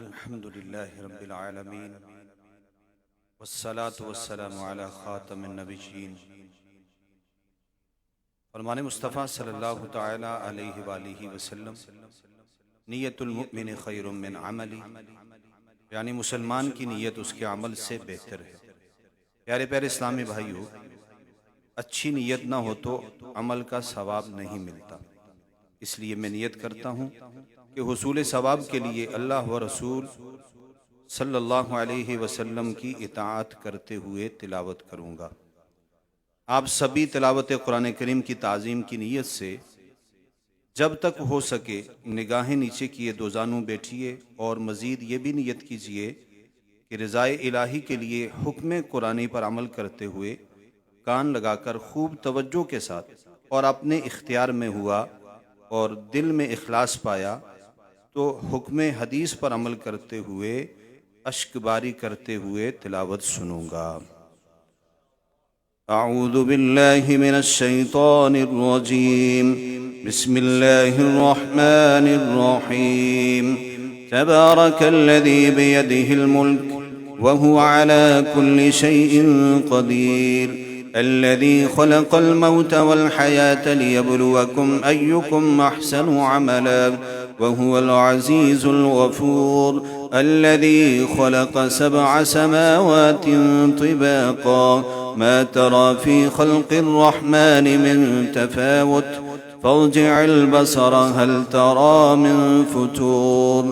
الحمد للہ رب العالمین والصلاة والسلام علی خاتم النبیین فرمان مصطفیٰ صلی اللہ تعالی علیہ وآلہ وسلم نیت المؤمن خیر من عملی، یعنی مسلمان کی نیت اس کے عمل سے بہتر ہے۔ پیارے پیارے اسلامی بھائیو، اچھی نیت نہ ہو تو عمل کا ثواب نہیں ملتا، اس لیے میں نیت کرتا ہوں کہ حصول ثواب کے لیے اللہ و رسول صلی اللہ علیہ وسلم کی اطاعت کرتے ہوئے تلاوت کروں گا۔ آپ سبھی تلاوت قرآن کریم کی تعظیم کی نیت سے جب تک ہو سکے نگاہیں نیچے کیے دو زانوں بیٹھیے، اور مزید یہ بھی نیت کیجئے کہ رضائے الہی کے لیے حکم قرآنی پر عمل کرتے ہوئے کان لگا کر خوب توجہ کے ساتھ اور اپنے اختیار میں ہوا اور دل میں اخلاص پایا تو حکم حدیث پر عمل کرتے ہوئے اشک باری کرتے ہوئے تلاوت سنوں گا۔ اعوذ باللہ من الشیطان الرجیم، بسم اللہ الرحمن الرحیم، تبارک الذی بیدہ الملک وهو على كل شيء قدير الذي خلق الموت والحياة ليبلوكم أيكم أحسن عملا وهو العزيز الغفور الذي خلق 7 سماوات طباقا ما ترى في خلق الرحمن من تفاوت فارجع البصر هل ترى من فتور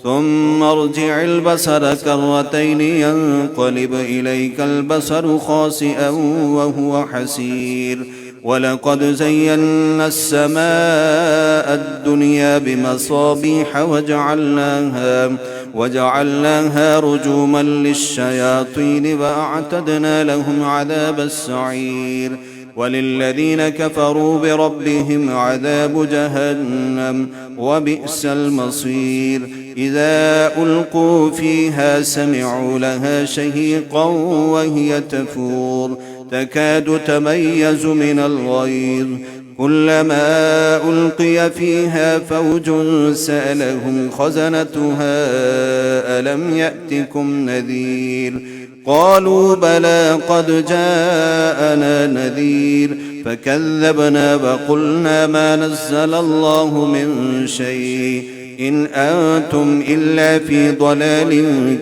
ثم ارجع البصر كرتين ينقلب إليك البصر خاسئا وهو حسير ولقد زينا السماء الدنيا بمصابيح وجعلناها رجوما للشياطين وأعتدنا لهم عذاب السعير وللذين كفروا بربهم عذاب جهنم وبئس المصير إذا ألقوا فيها سمعوا لها شهيقا وهي تفور تكاد تميز من الغيظ كلما ألقي فيها فوج سألهم خزنتها ألم يأتكم نذير قالوا بلى قد جاءنا نذير فكذبنا وقلنا ما نزل الله من شيء إن أنتم إلا في ضلال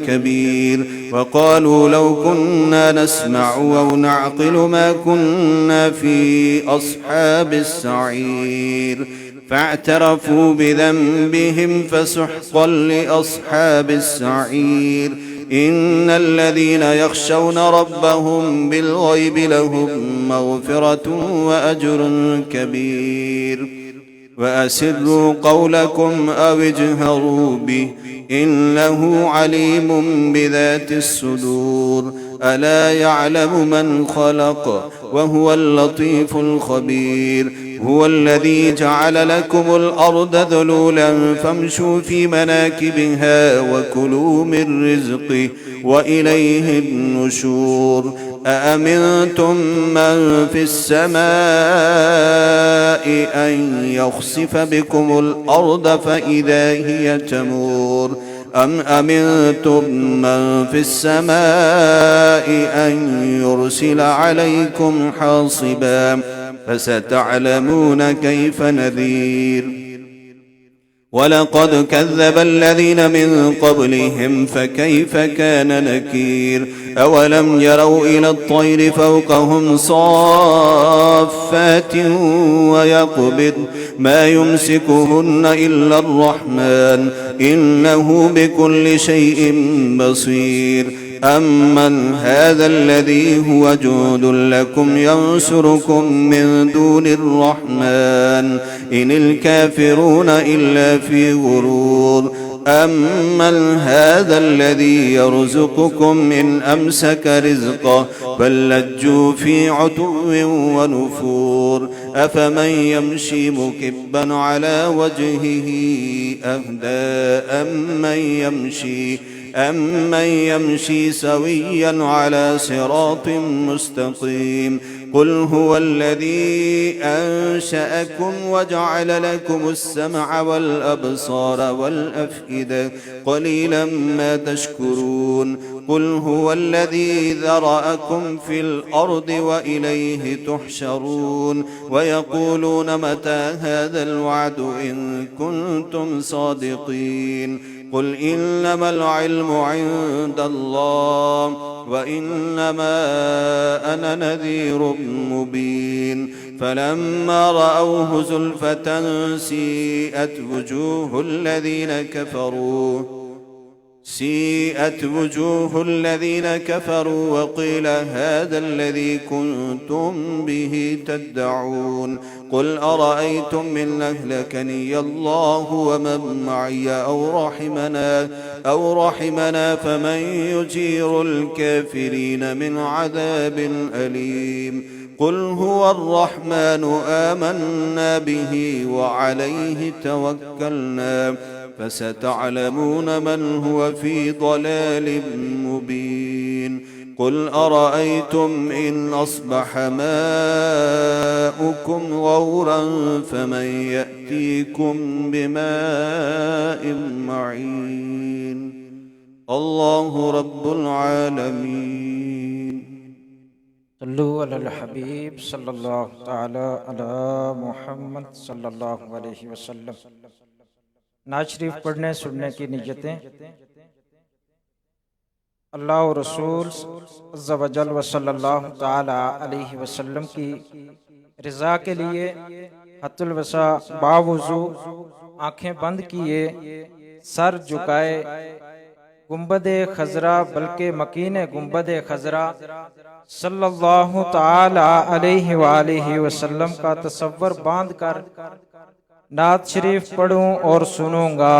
كبير وقالوا لو كنا نسمع أو نعقل ما كنا في أصحاب السعير فاعترفوا بذنبهم فسحقا لأصحاب السعير إن الذين يخشون ربهم بالغيب لهم مغفرة وأجر كبير وأسروا قولكم أو اجهروا به إنه عليم بذات الصدور ألا يعلم من خلق وهو اللطيف الخبير هو الذي جعل لكم الأرض ذلولا فامشوا في مناكبها وكلوا من رزقه وإليه النشور أأمنتم من في السماء أن يخسف بكم الأرض فإذا هي تمور أم أمنتم من في السماء أن يرسل عليكم حاصبا فستعلمون كيف نذير ولقد كذب الذين من قبلهم فكيف كان نكير أولم يروا إلى الطير فوقهم صافات ويقبض ما يمسكهن إلا الرحمن إنه بكل شيء بصير أمن هذا الذي هو جند لكم ينصركم من دون الرحمن إن الكافرون إلا في غرور أمن هذا الذي يرزقكم إن أمسك رزقه بل لجوا في عتو ونفور أفمن يمشي مكبا على وجهه أهدى أمن يمشي سويا على صراط مستقيم قل هو الذي أنشأكم وجعل لكم السمع والأبصار والأفئدة قليلا ما تشكرون قل هو الذي ذرأكم في الأرض وإليه تحشرون ويقولون متى هذا الوعد إن كنتم صادقين قل إنما العلم عند الله وإنما أنا نذير مبين فلما رأوه زلفة سيئت وجوه الذين كفروا وقيل هذا الذي كنتم به تدعون قل أرأيتم من أهلكني الله ومن معي أو رحمنا فمن يجير الكافرين من عذاب أليم قل هو الرحمن آمنا به وعليه توكلنا فستعلمون من هو في ضلال مبين قل أرأيتم إن أصبح ماؤكم غورا فمن يأتيكم بماء معين الله رب العالمين صلو علی الحبیب صلی اللہ تعالی علی محمد صلی اللہ علیہ وسلم۔ نعت شریف پڑھنے سننے کی نیتیں اللہ و رسول عز و جل و صلی اللہ تعالی علیہ وسلم کی رضا کے لیے حت الوسع باوضو آنکھیں بند کیے سر جھکائے گنبد خضرا بلکہ مکین گنبد خضرا صلی اللہ تعالی علیہ وآلہ وسلم کا تصور باندھ کر نعت شریف پڑھوں اور سنوں گا۔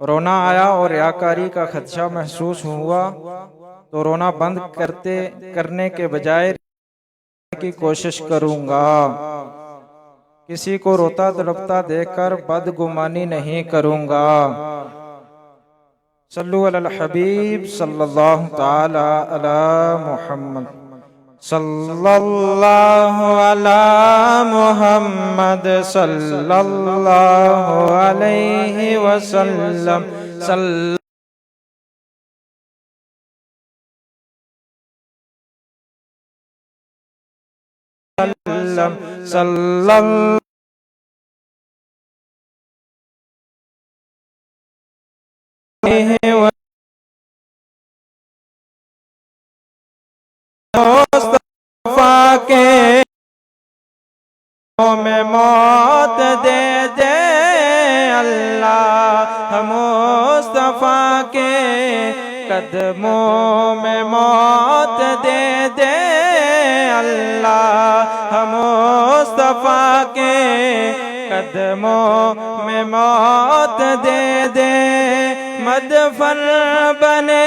رونا آیا اور ریاکاری کا خدشہ محسوس ہوا تو رونا بند کرنے کے بجائے کی کوشش کروں گا۔ کسی کو روتا تڑپتا دیکھ کر بدگمانی نہیں کروں گا۔ صلو علی الحبیب صلی اللہ تعالی علی محمد صلی اللہ علی محمد صلی اللہ علیہ وسلم صلی اللہ مصطفیٰ کے میں موت دے دے اللہ مصطفیٰ کے قدموں میں موت دے دے اللہ مصطفیٰ کے قدموں میں موت دے دے مدفن بنے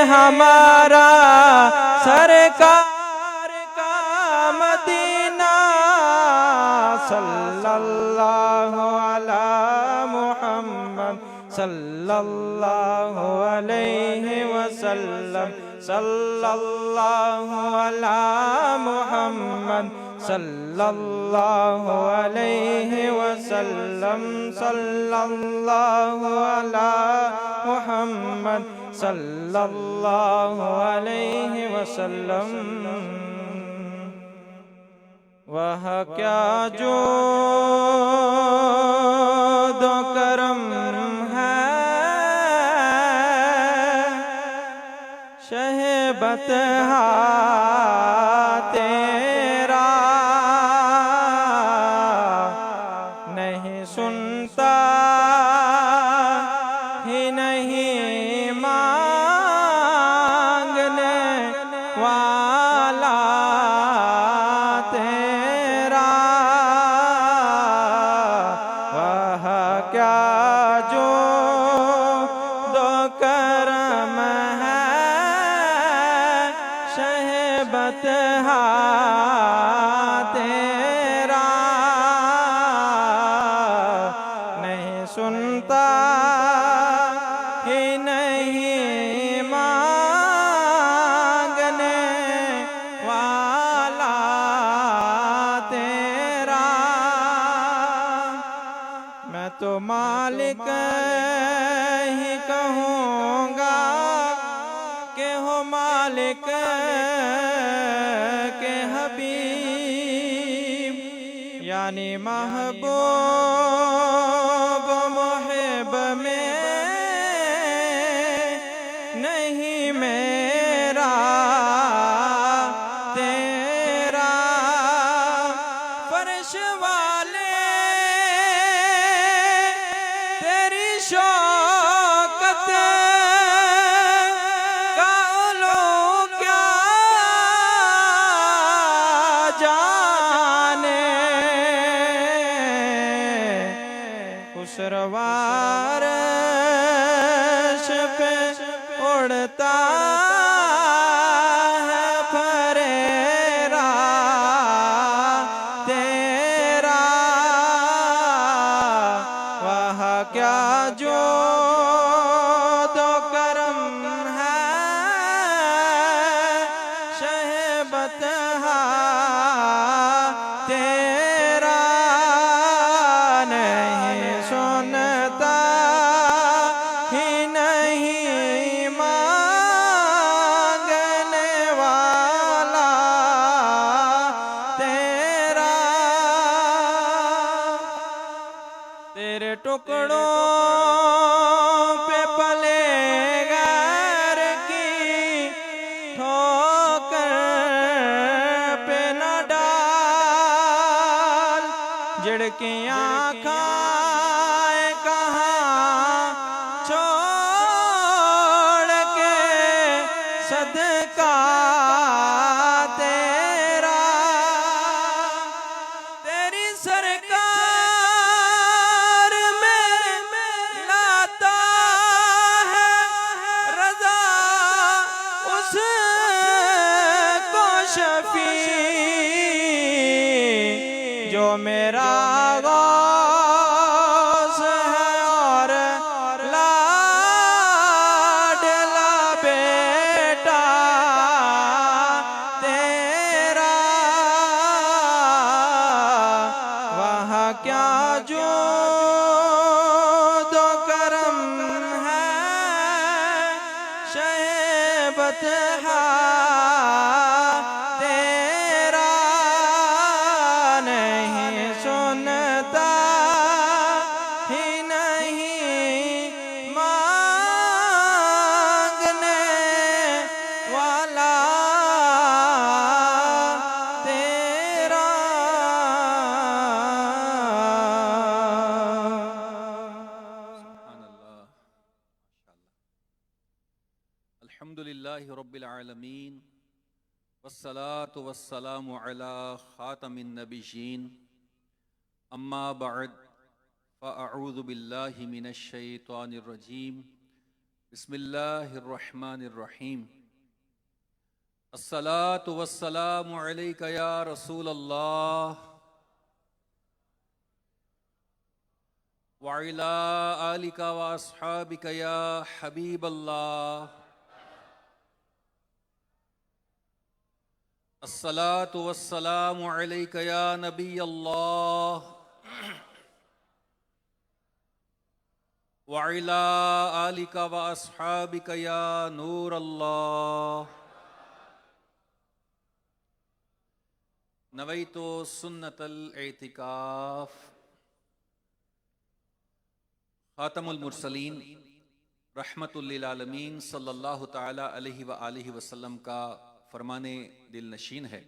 ہمارا سرکار کا مدینہ صلی اللہ علی محمد صلی اللہ علیہ وسلم صلی اللہ علی محمد صلی اللہ علیہ وسلم صلی اللہ علی محمد صلی اللہ علیہ وسلم۔ وہ کیا جود و کرم ہے شہ بطحا تیرا نہیں سنتا ہی نہیں مانگنے والا تیرا وہ کیا جود و کرم ہے شہ بطحا تیرا نہیں سنتا ہی نہیں مانگنے مالک ہی کہوں گا کہ ہو مالک کے حبیب، یعنی محبوب محب میں نہیں میرا تیرا، فرش والے تیری شوکت کا علو کیا جانے، خسروار عرش پہ اڑتا ہے پھریرا تیرا، وہاں کیا جود و کرم ہے شہ بطحا تیرا، نہیں سنتا ہی نہیں مانگنے والا تیرا، تیرے ٹکڑوں پہ پلے غیر کی ٹھوکر پہ نہ ڈال، جھڑکیاں کھائے کہاں چھوڑ کے صدقہ تیرا، تیری سرکار میں لاتا ہے رضا اس کو شفیع جو میرا غوث ہے اور لاڈلا بیٹا تیرا، وہاں کیا جود و کرم ہے شہ بطحا تیرا، نہیں سنتا ہی نہیں مانگنے والا تیرا۔ سبحان اللہ، الحمد للہ رب العالمین، والصلاة والسلام علی خاتم النبیین، اما بعد فاعوذ باللہ من الشیطان الرجیم، بسم اللہ الرحمن الرحیم، الصلاة والسلام علیک یا رسول اللہ وعلی آلک واصحابک یا حبیب اللہ، الصلاة والسلام علیک یا نبی اللہ وعلی آلک واصحابک یا نور اللہ، نویت سنت الاعتکاف۔ خاتم المرسلین رحمت للعالمین صلی اللہ تعالی علیہ وآلہ وسلم کا فرمان دل نشین ہے،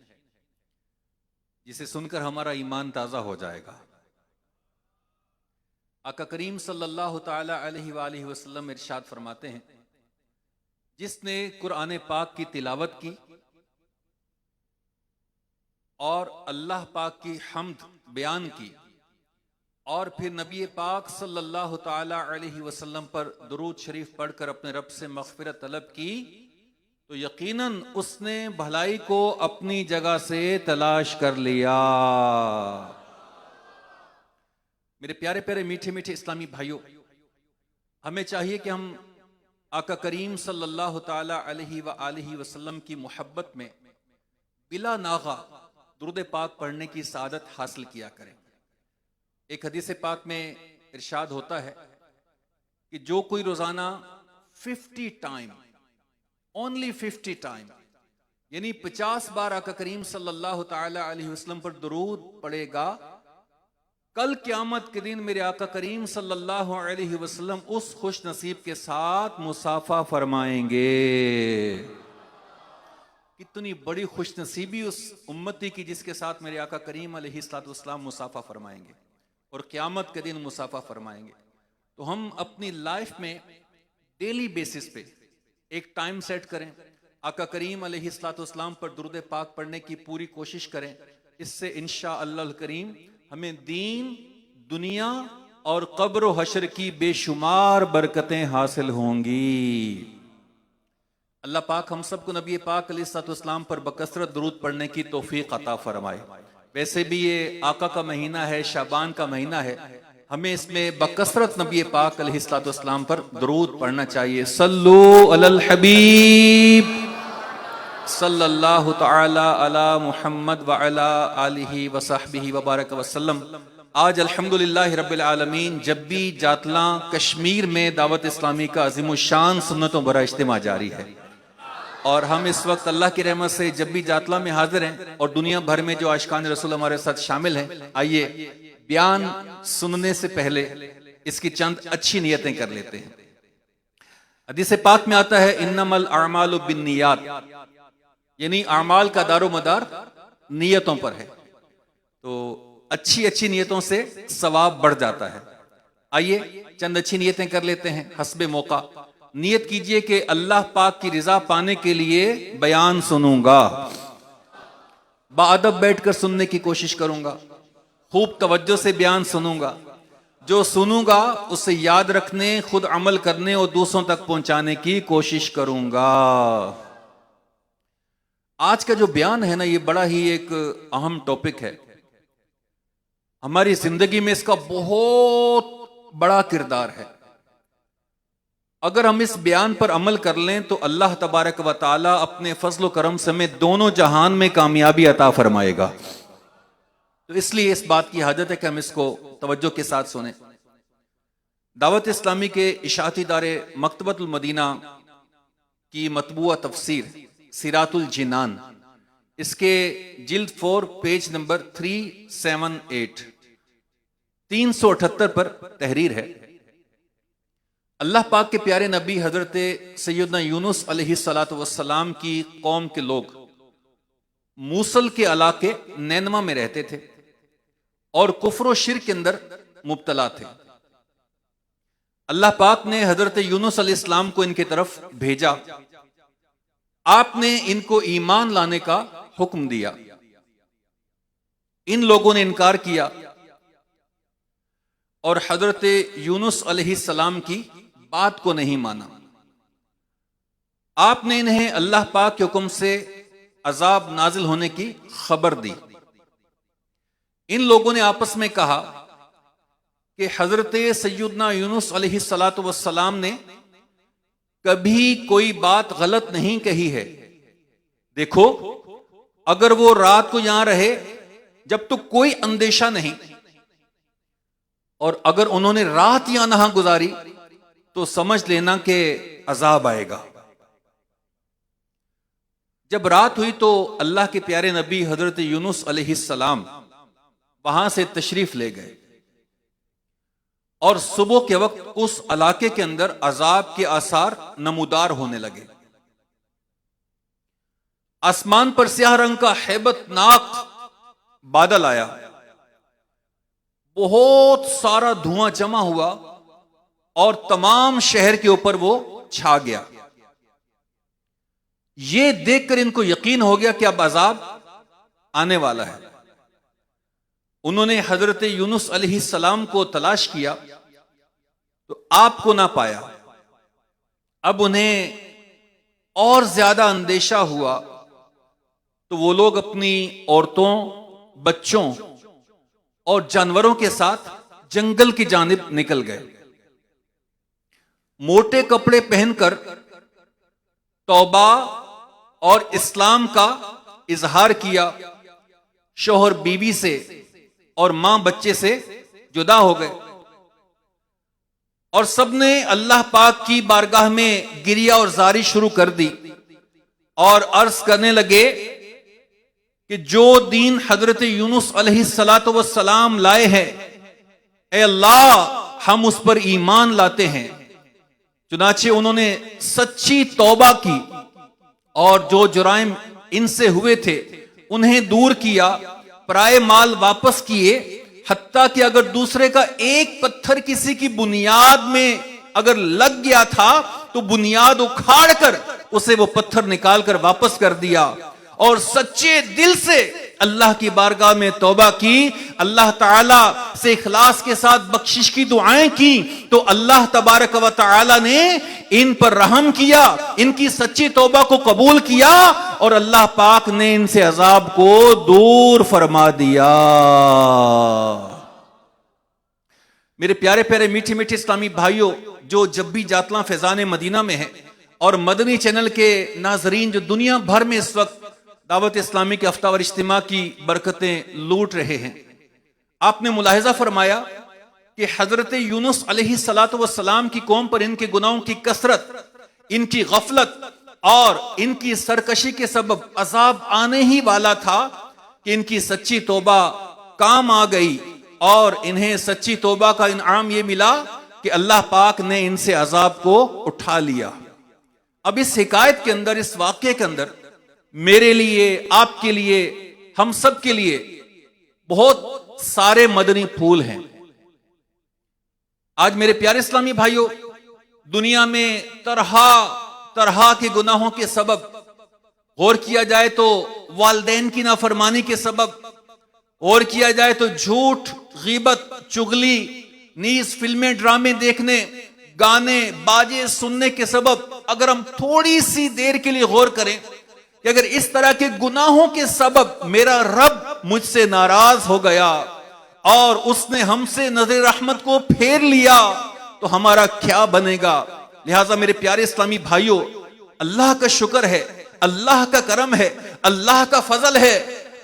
جسے سن کر ہمارا ایمان تازہ ہو جائے گا۔ آقا کریم صلی اللہ تعالی علیہ وآلہ وسلم ارشاد فرماتے ہیں، جس نے قرآن پاک کی تلاوت کی اور اللہ پاک کی حمد بیان کی اور پھر نبی پاک صلی اللہ تعالی علیہ وسلم پر درود شریف پڑھ کر اپنے رب سے مغفرت طلب کی، تو یقیناً اس نے بھلائی کو اپنی جگہ سے تلاش کر لیا۔ میرے پیارے پیارے میٹھے میٹھے اسلامی بھائیوں، ہمیں چاہیے کہ ہم آقا کریم صلی اللہ تعالی علیہ وآلہ وسلم کی محبت میں بلا ناغہ درود پاک پڑھنے کی سعادت حاصل کیا کریں۔ ایک حدیث پاک میں ارشاد ہوتا ہے کہ جو کوئی روزانہ 50 ٹائم، اونلی 50 ٹائم، یعنی 50 بار آقا کریم صلی اللہ تعالی علیہ وسلم پر درود پڑے گا، کل قیامت کے دن میرے آقا کریم صلی اللہ علیہ وسلم اس خوش نصیب کے ساتھ مصافحہ فرمائیں گے۔ کتنی بڑی خوش نصیبی اس امتی کی جس کے ساتھ میرے آقا کریم علیہ السلام مصافحہ فرمائیں گے اور قیامت کے دن مصافحہ فرمائیں گے۔ تو ہم اپنی لائف میں ڈیلی بیسس پہ ایک ٹائم سیٹ کریں، آقا کریم علیہ السلام پر درود پاک پڑھنے کی پوری کوشش کریں۔ اس سے انشاءاللہ الکریم ہمیں دین، دنیا اور قبر و حشر کی بے شمار برکتیں حاصل ہوں گی۔ اللہ پاک ہم سب کو نبی پاک علیہ السلام پر بکثرت درود پڑھنے کی توفیق عطا فرمائے۔ ویسے بھی یہ آقا کا مہینہ ہے، شعبان کا مہینہ ہے، ہمیں اس میں بکثرت نبی پاک علیہ السلام پر درود پڑھنا چاہیے۔ صلو علی الحبیب صلی اللہ تعالی علی محمد وعلی آلہ وصحبہ وبارک وسلم۔ آج الحمدللہ رب العالمین جب بھی جاتلاں کشمیر میں دعوت اسلامی کا عظیم الشان سنتوں بھرا اجتماع جاری ہے، اور ہم اس وقت اللہ کی رحمت سے جب بھی جاتلاں میں حاضر ہیں اور دنیا بھر میں جو عاشقان رسول ہمارے ساتھ شامل ہیں، آئیے بیان سننے سے پہلے اس کی چند اچھی نیتیں کر لیتے ہیں۔ حدیث پاک میں آتا ہے انما الاعمال بالنیات، یعنی اعمال کا دار و مدار نیتوں پر ہے، تو اچھی اچھی نیتوں سے ثواب بڑھ جاتا ہے۔ آئیے چند اچھی نیتیں کر لیتے ہیں حسب موقع۔ نیت کیجئے کہ اللہ پاک کی رضا پانے کے لیے بیان سنوں گا، باادب بیٹھ کر سننے کی کوشش کروں گا، خوب توجہ سے بیان سنوں گا، جو سنوں گا اسے یاد رکھنے، خود عمل کرنے اور دوسروں تک پہنچانے کی کوشش کروں گا۔ آج کا جو بیان ہے نا، یہ بڑا ہی ایک اہم ٹاپک ہے، ہماری زندگی میں اس کا بہت بڑا کردار ہے۔ اگر ہم اس بیان پر عمل کر لیں تو اللہ تبارک و تعالی اپنے فضل و کرم سے ہمیں دونوں جہان میں کامیابی عطا فرمائے گا، تو اس لیے اس بات کی حاجت ہے کہ ہم اس کو توجہ کے ساتھ سنیں۔ دعوت اسلامی کے اشاعتی ادارے مکتبۃ المدینہ کی مطبوعہ تفسیر سیرات الجنان، اس کے جلد 4 پیج نمبر 378 378 پر تحریر ہے۔ اللہ پاک کے پیارے نبی حضرت سیدنا یونس علیہ السلام کی قوم کے لوگ موصل کے علاقے نینوا میں رہتے تھے اور کفر و شرک کے اندر مبتلا تھے۔ اللہ پاک نے حضرت یونس علیہ السلام کو ان کی طرف بھیجا، آپ نے ان کو ایمان لانے کا حکم دیا، ان لوگوں نے انکار کیا اور حضرت یونس علیہ السلام کی بات کو نہیں مانا۔ آپ نے انہیں اللہ پاک کے حکم سے عذاب نازل ہونے کی خبر دی۔ ان لوگوں نے آپس میں کہا کہ حضرت سیدنا یونس علیہ السلام نے کبھی کوئی بات غلط نہیں کہی ہے، دیکھو اگر وہ رات کو یہاں رہے جب تو کوئی اندیشہ نہیں، اور اگر انہوں نے رات یہاں گزاری تو سمجھ لینا کہ عذاب آئے گا۔ جب رات ہوئی تو اللہ کے پیارے نبی حضرت یونس علیہ السلام وہاں سے تشریف لے گئے، اور صبح کے وقت اس علاقے کے اندر عذاب کے آثار نمودار ہونے لگے۔ آسمان پر سیاہ رنگ کا ہیبت ناک بادل آیا، بہت سارا دھواں جمع ہوا اور تمام شہر کے اوپر وہ چھا گیا۔ یہ دیکھ کر ان کو یقین ہو گیا کہ اب عذاب آنے والا ہے۔ انہوں نے حضرت یونس علیہ السلام کو تلاش کیا تو آپ کو نہ پایا۔ اب انہیں اور زیادہ اندیشہ ہوا تو وہ لوگ اپنی عورتوں، بچوں اور جانوروں کے ساتھ جنگل کی جانب نکل گئے۔ موٹے کپڑے پہن کر توبہ اور اسلام کا اظہار کیا، شوہر بیوی سے اور ماں بچے سے جدا ہو گئے، اور سب نے اللہ پاک کی بارگاہ میں گریہ اور زاری شروع کر دی اور عرض کرنے لگے کہ جو دین حضرت یونس علیہ السلام لائے ہیں، اے اللہ ہم اس پر ایمان لاتے ہیں۔ چنانچہ انہوں نے سچی توبہ کی اور جو جرائم ان سے ہوئے تھے انہیں دور کیا، پرائے مال واپس کیے، حتیٰ کہ اگر دوسرے کا ایک پتھر کسی کی بنیاد میں اگر لگ گیا تھا تو بنیاد اکھاڑ کر اسے وہ پتھر نکال کر واپس کر دیا، اور سچے دل سے اللہ کی بارگاہ میں توبہ کی، اللہ تعالی سے اخلاص کے ساتھ بخشش کی دعائیں کی، تو اللہ تبارک و تعالی نے ان پر رحم کیا، ان کی سچی توبہ کو قبول کیا، اور اللہ پاک نے ان سے عذاب کو دور فرما دیا۔ میرے پیارے پیارے میٹھے میٹھے اسلامی بھائیوں، جو جب بھی جاتلاں فیضان مدینہ میں ہیں اور مدنی چینل کے ناظرین جو دنیا بھر میں اس وقت دعوت اسلامی کے ہفتہ وار اجتماع کی برکتیں لوٹ رہے ہیں، آپ نے ملاحظہ فرمایا کہ حضرت یونس علیہ السلام کی قوم پر ان کے گناہوں کی کثرت، ان کی غفلت اور ان کی سرکشی کے سبب عذاب آنے ہی والا تھا کہ ان کی سچی توبہ کام آ گئی، اور انہیں سچی توبہ کا انعام یہ ملا کہ اللہ پاک نے ان سے عذاب کو اٹھا لیا۔ اب اس حکایت کے اندر، اس واقعے کے اندر میرے لیے، آپ کے لیے، ہم سب کے لیے بہت سارے مدنی پھول ہیں۔ آج میرے پیارے اسلامی بھائیوں، دنیا میں طرح طرح کے گناہوں کے سبب، غور کیا جائے تو والدین کی نافرمانی کے سبب، غور کیا جائے تو جھوٹ، غیبت، چغلی، نیز فلمیں، ڈرامے دیکھنے، گانے باجے سننے کے سبب، اگر ہم تھوڑی سی دیر کے لیے غور کریں کہ اگر اس طرح کے گناہوں کے سبب میرا رب مجھ سے ناراض ہو گیا اور اس نے ہم سے نظر رحمت کو پھیر لیا تو ہمارا کیا بنے گا۔ لہٰذا میرے پیارے اسلامی بھائیوں، اللہ کا شکر ہے، اللہ کا کرم ہے، اللہ کا فضل ہے،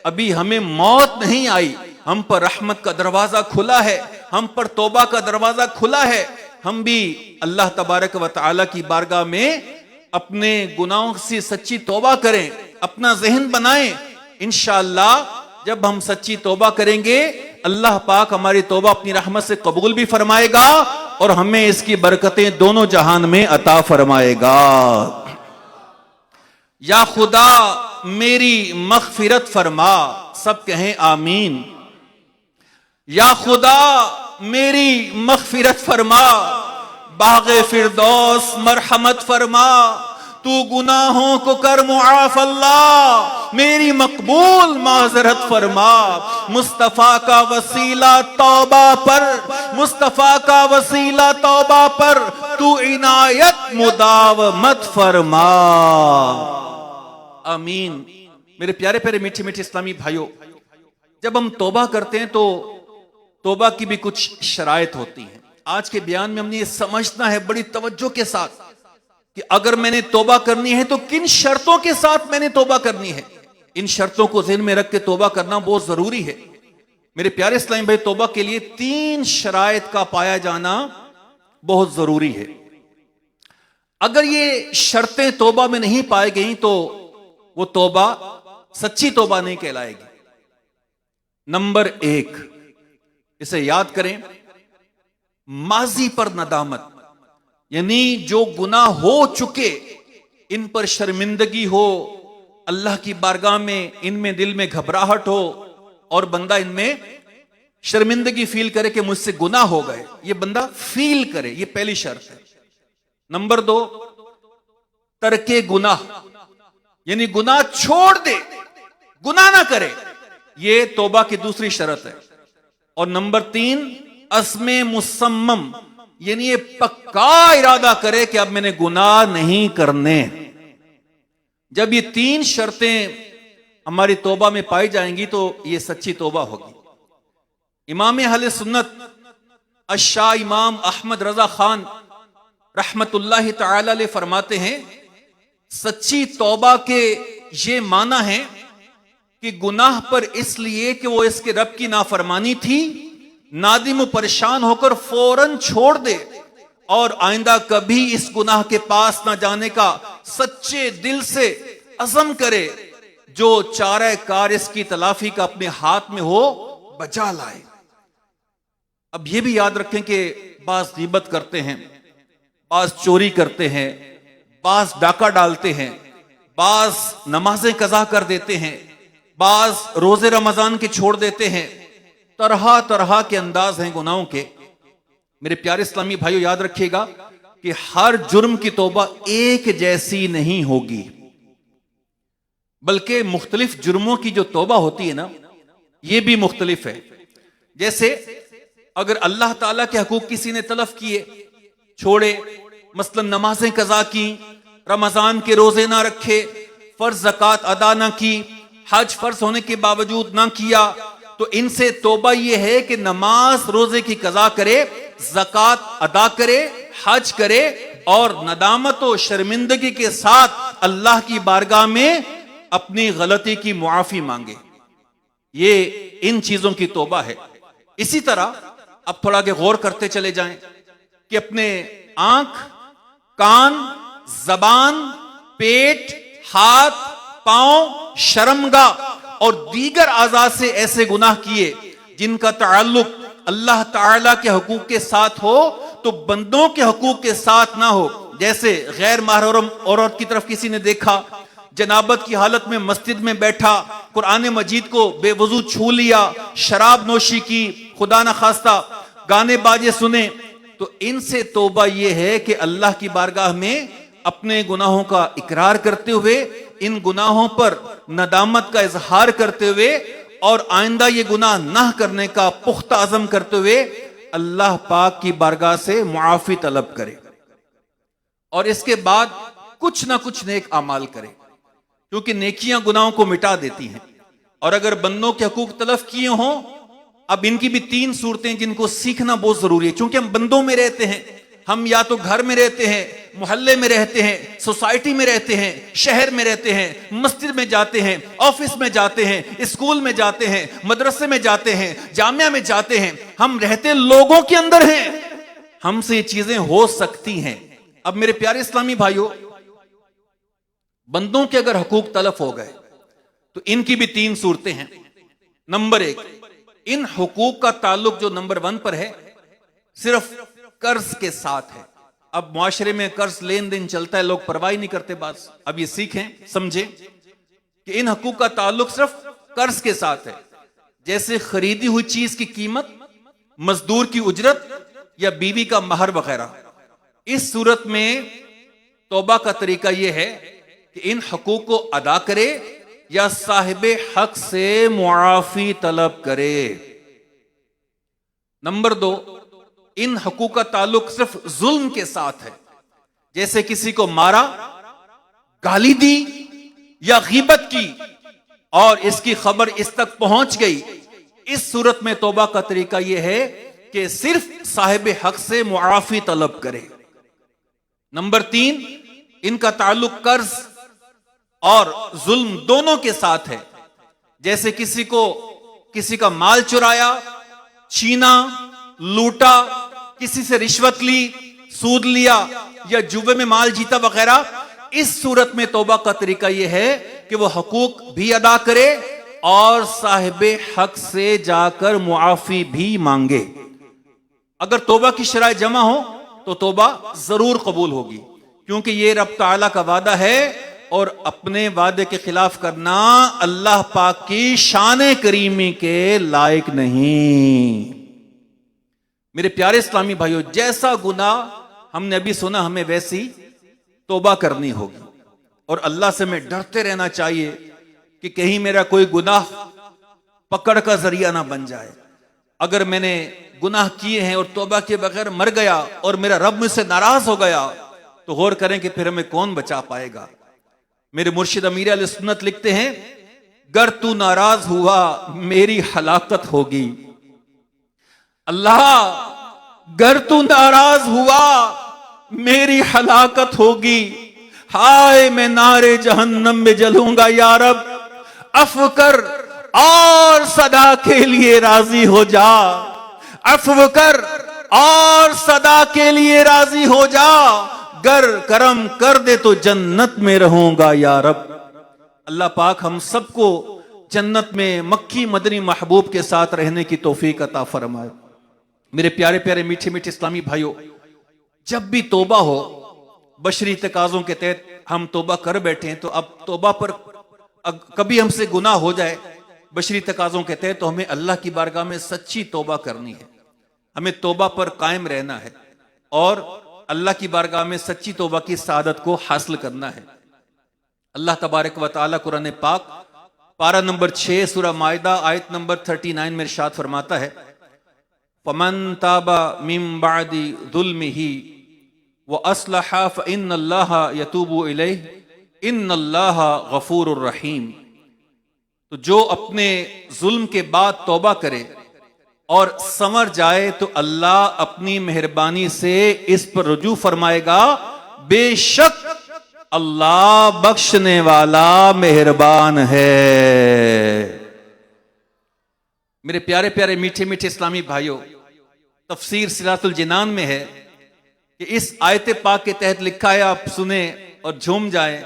ابھی ہمیں موت نہیں آئی، ہم پر رحمت کا دروازہ کھلا ہے، ہم پر توبہ کا دروازہ کھلا ہے۔ ہم بھی اللہ تبارک و تعالی کی بارگاہ میں اپنے گناہوں سے سچی توبہ کریں، اپنا ذہن بنائیں۔ انشاءاللہ جب ہم سچی توبہ کریں گے، اللہ پاک ہماری توبہ اپنی رحمت سے قبول بھی فرمائے گا اور ہمیں اس کی برکتیں دونوں جہان میں عطا فرمائے گا۔ یا خدا میری مغفرت فرما، سب کہیں آمین۔ یا خدا میری مغفرت فرما، باغ فردوس مرحمت فرما، تو گناہوں کو کر معاف اللہ، میری مقبول معذرت فرما، مصطفیٰ کا وسیلہ توبہ پر، مصطفیٰ کا وسیلہ توبہ پر تو عنایت مداومت فرما، آمین۔ میرے پیارے پیارے میٹھے میٹھے اسلامی بھائیوں، جب ہم توبہ کرتے ہیں تو توبہ کی بھی کچھ شرائط ہوتی ہیں۔ آج کے بیان میں ہم نے یہ سمجھنا ہے بڑی توجہ کے ساتھ کہ اگر میں نے توبہ کرنی ہے تو کن شرطوں کے ساتھ میں نے توبہ کرنی ہے۔ ان شرطوں کو ذہن میں رکھ کے توبہ کرنا بہت ضروری ہے۔ میرے پیارے اسلامی بھائی، توبہ کے لیے 3 شرائط کا پایا جانا بہت ضروری ہے۔ اگر یہ شرطیں توبہ میں نہیں پائی گئیں تو وہ توبہ سچی توبہ نہیں کہلائے گی۔ نمبر 1، اسے یاد کریں، ماضی پر ندامت، یعنی جو گناہ ہو چکے ان پر شرمندگی ہو، اللہ کی بارگاہ میں ان میں دل میں گھبراہٹ ہو اور بندہ ان میں شرمندگی فیل کرے کہ مجھ سے گناہ ہو گئے، یہ بندہ فیل کرے، یہ پہلی شرط ہے۔ نمبر 2، ترک گناہ، یعنی گناہ چھوڑ دے، گناہ نہ کرے، یہ توبہ کی دوسری شرط ہے۔ اور نمبر 3، عزم مصمم، یعنی یہ پکا ارادہ کرے کہ اب میں نے گناہ نہیں کرنے۔ جب یہ 3 شرطیں ہماری توبہ میں پائی جائیں گی تو یہ سچی توبہ ہوگی۔ امام اہل سنت الشاہ امام احمد رضا خان رحمت اللہ تعالی علیہ فرماتے ہیں، سچی توبہ کے یہ معنی ہے کہ گناہ پر اس لیے کہ وہ اس کے رب کی نافرمانی تھی، نادم و پریشان ہو کر فوراً چھوڑ دے اور آئندہ کبھی اس گناہ کے پاس نہ جانے کا سچے دل سے عزم کرے، جو چارہ کار اس کی تلافی کا اپنے ہاتھ میں ہو بجا لائے۔ اب یہ بھی یاد رکھیں کہ بعض غیبت کرتے ہیں، بعض چوری کرتے ہیں، بعض ڈاکہ ڈالتے ہیں، بعض نمازیں قضا کر دیتے ہیں، بعض روزے رمضان کے چھوڑ دیتے ہیں، طرح طرح کے انداز ہیں گناہوں کے۔ میرے پیارے اسلامی بھائیو، یاد رکھیے گا کہ ہر جرم کی توبہ ایک جیسی نہیں ہوگی، بلکہ مختلف جرموں کی جو توبہ ہوتی ہے نا، یہ بھی مختلف ہے۔ جیسے اگر اللہ تعالیٰ کے حقوق کسی نے تلف کیے، چھوڑے، مثلا نمازیں قضا کی، رمضان کے روزے نہ رکھے، فرض زکوٰۃ ادا نہ کی، حج فرض ہونے کے باوجود نہ کیا، تو ان سے توبہ یہ ہے کہ نماز روزے کی قضا کرے، زکوٰۃ ادا کرے، حج کرے، اور ندامت و شرمندگی کے ساتھ اللہ کی بارگاہ میں اپنی غلطی کی معافی مانگے۔ یہ ان چیزوں کی توبہ ہے۔ اسی طرح اب تھوڑا کہ غور کرتے چلے جائیں کہ اپنے آنکھ، کان، زبان، پیٹ، ہاتھ، پاؤں، شرمگاہ اور دیگر اعضاء سے ایسے گناہ کیے جن کا تعلق اللہ تعالیٰ کے حقوق کے ساتھ ہو تو بندوں کے حقوق کے ساتھ نہ ہو۔ جیسے غیر محرم عورت کی طرف کسی نے دیکھا، جنابت کی حالت میں مسجد میں بیٹھا، قرآن مجید کو بے وضو چھو لیا، شراب نوشی کی، خدا نخواستہ گانے باجے سنے، تو ان سے توبہ یہ ہے کہ اللہ کی بارگاہ میں اپنے گناہوں کا اقرار کرتے ہوئے، ان گناہوں پر ندامت کا اظہار کرتے ہوئے، اور آئندہ یہ گناہ نہ کرنے کا پختہ عزم کرتے ہوئے اللہ پاک کی بارگاہ سے معافی طلب کرے، اور اس کے بعد کچھ نہ کچھ نیک اعمال کرے، کیونکہ نیکیاں گناہوں کو مٹا دیتی ہیں۔ اور اگر بندوں کے حقوق تلف کیے ہوں، اب ان کی بھی 3 صورتیں جن کو سیکھنا بہت ضروری ہے، چونکہ ہم بندوں میں رہتے ہیں، ہم یا تو گھر میں رہتے ہیں، محلے میں رہتے ہیں، سوسائٹی میں رہتے ہیں، شہر میں رہتے ہیں، مسجد میں جاتے ہیں، آفس میں جاتے ہیں، اسکول میں جاتے ہیں، مدرسے میں جاتے ہیں، جامعہ میں جاتے ہیں، ہم رہتے لوگوں کے اندر ہیں، ہم سے یہ چیزیں ہو سکتی ہیں۔ اب میرے پیارے اسلامی بھائیوں، بندوں کے اگر حقوق تلف ہو گئے تو ان کی بھی 3 صورتیں ہیں۔ نمبر 1، ان حقوق کا تعلق جو نمبر 1 پر ہے صرف قرض کے ساتھ ہے۔ اب معاشرے میں قرض لین دین چلتا ہے، لوگ پرواہ نہیں کرتے بات۔ اب یہ سیکھیں، سمجھیں کہ ان حقوق کا تعلق صرف قرض کے ساتھ ہے، جیسے خریدی ہوئی چیز کی قیمت، مزدور کی اجرت یا بیوی کا مہر وغیرہ۔ اس صورت میں توبہ کا طریقہ یہ ہے کہ ان حقوق کو ادا کرے یا صاحب حق سے معافی طلب کرے۔ نمبر 2، ان حقوق کا تعلق صرف ظلم کے ساتھ ہے، جیسے کسی کو مارا، گالی دی یا غیبت کی اور اس کی خبر اس تک پہنچ گئی۔ اس صورت میں توبہ کا طریقہ یہ ہے کہ صرف صاحب حق سے معافی طلب کرے۔ نمبر 3، ان کا تعلق قرض اور ظلم دونوں کے ساتھ ہے، جیسے کسی کا مال چرایا، چھینا، لوٹا، کسی سے رشوت لی، سود لیا یا جوے میں مال جیتا وغیرہ۔ اس صورت میں توبہ کا طریقہ یہ ہے کہ وہ حقوق بھی ادا کرے اور صاحب حق سے جا کر معافی بھی مانگے۔ اگر توبہ کی شرائط جمع ہو تو توبہ ضرور قبول ہوگی، کیونکہ یہ رب تعالیٰ کا وعدہ ہے، اور اپنے وعدے کے خلاف کرنا اللہ پاک کی شان کریمی کے لائق نہیں۔ میرے پیارے اسلامی بھائیو، جیسا گناہ ہم نے ابھی سنا ہمیں ویسی توبہ کرنی ہوگی، اور اللہ سے ہمیں ڈرتے رہنا چاہیے کہ کہیں میرا کوئی گناہ پکڑ کا ذریعہ نہ بن جائے۔ اگر میں نے گناہ کیے ہیں اور توبہ کے بغیر مر گیا اور میرا رب مجھ سے ناراض ہو گیا تو غور کریں کہ پھر ہمیں کون بچا پائے گا۔ میرے مرشد امیر علیہ سنت لکھتے ہیں، گر تو ناراض ہوا میری ہلاکت ہوگی۔ اللہ، گر تو ناراض ہوا میری ہلاکت ہوگی، ہائے میں نارے جہنم میں جلوں گا، یا رب عفو کر اور صدا کے لیے راضی ہو جا، عفو کر اور صدا کے لیے راضی ہو جا، گر کرم کر دے تو جنت میں رہوں گا یا رب۔ اللہ پاک ہم سب کو جنت میں مکی مدنی محبوب کے ساتھ رہنے کی توفیق عطا فرمائے۔ میرے پیارے پیارے میٹھے میٹھے اسلامی بھائیوں، جب بھی توبہ ہو، بشری تقاضوں کے تحت ہم توبہ کر بیٹھے ہیں، تو اب توبہ پر کبھی ہم سے گناہ ہو جائے بشری تقاضوں کے تحت، تو ہمیں اللہ کی بارگاہ میں سچی توبہ کرنی ہے، ہمیں توبہ پر قائم رہنا ہے اور اللہ کی بارگاہ میں سچی توبہ کی سعادت کو حاصل کرنا ہے۔ اللہ تبارک و تعالی قرآن پاک پارہ نمبر 6 سورہ مائدہ آیت نمبر 39 میں ارشاد فرماتا ہے، فَمَن تَابَ مِن بَعْدِ ظُلْمِهِ وَأَصْلَحَ فَإِنَّ اللَّهَ يَتُوبُ إِلَيْهِ إِنَّ اللَّهَ غَفُورٌ رَحِيمٌ۔ تو جو اپنے ظلم کے بعد توبہ کرے اور سنور جائے تو اللہ اپنی مہربانی سے اس پر رجوع فرمائے گا، بے شک اللہ بخشنے والا مہربان ہے۔ میرے پیارے پیارے میٹھے میٹھے اسلامی بھائیوں، تفسیر صراط الجنان میں ہے کہ اس آیت پاک کے تحت لکھا ہے، آپ سنیں اور جھوم جائیں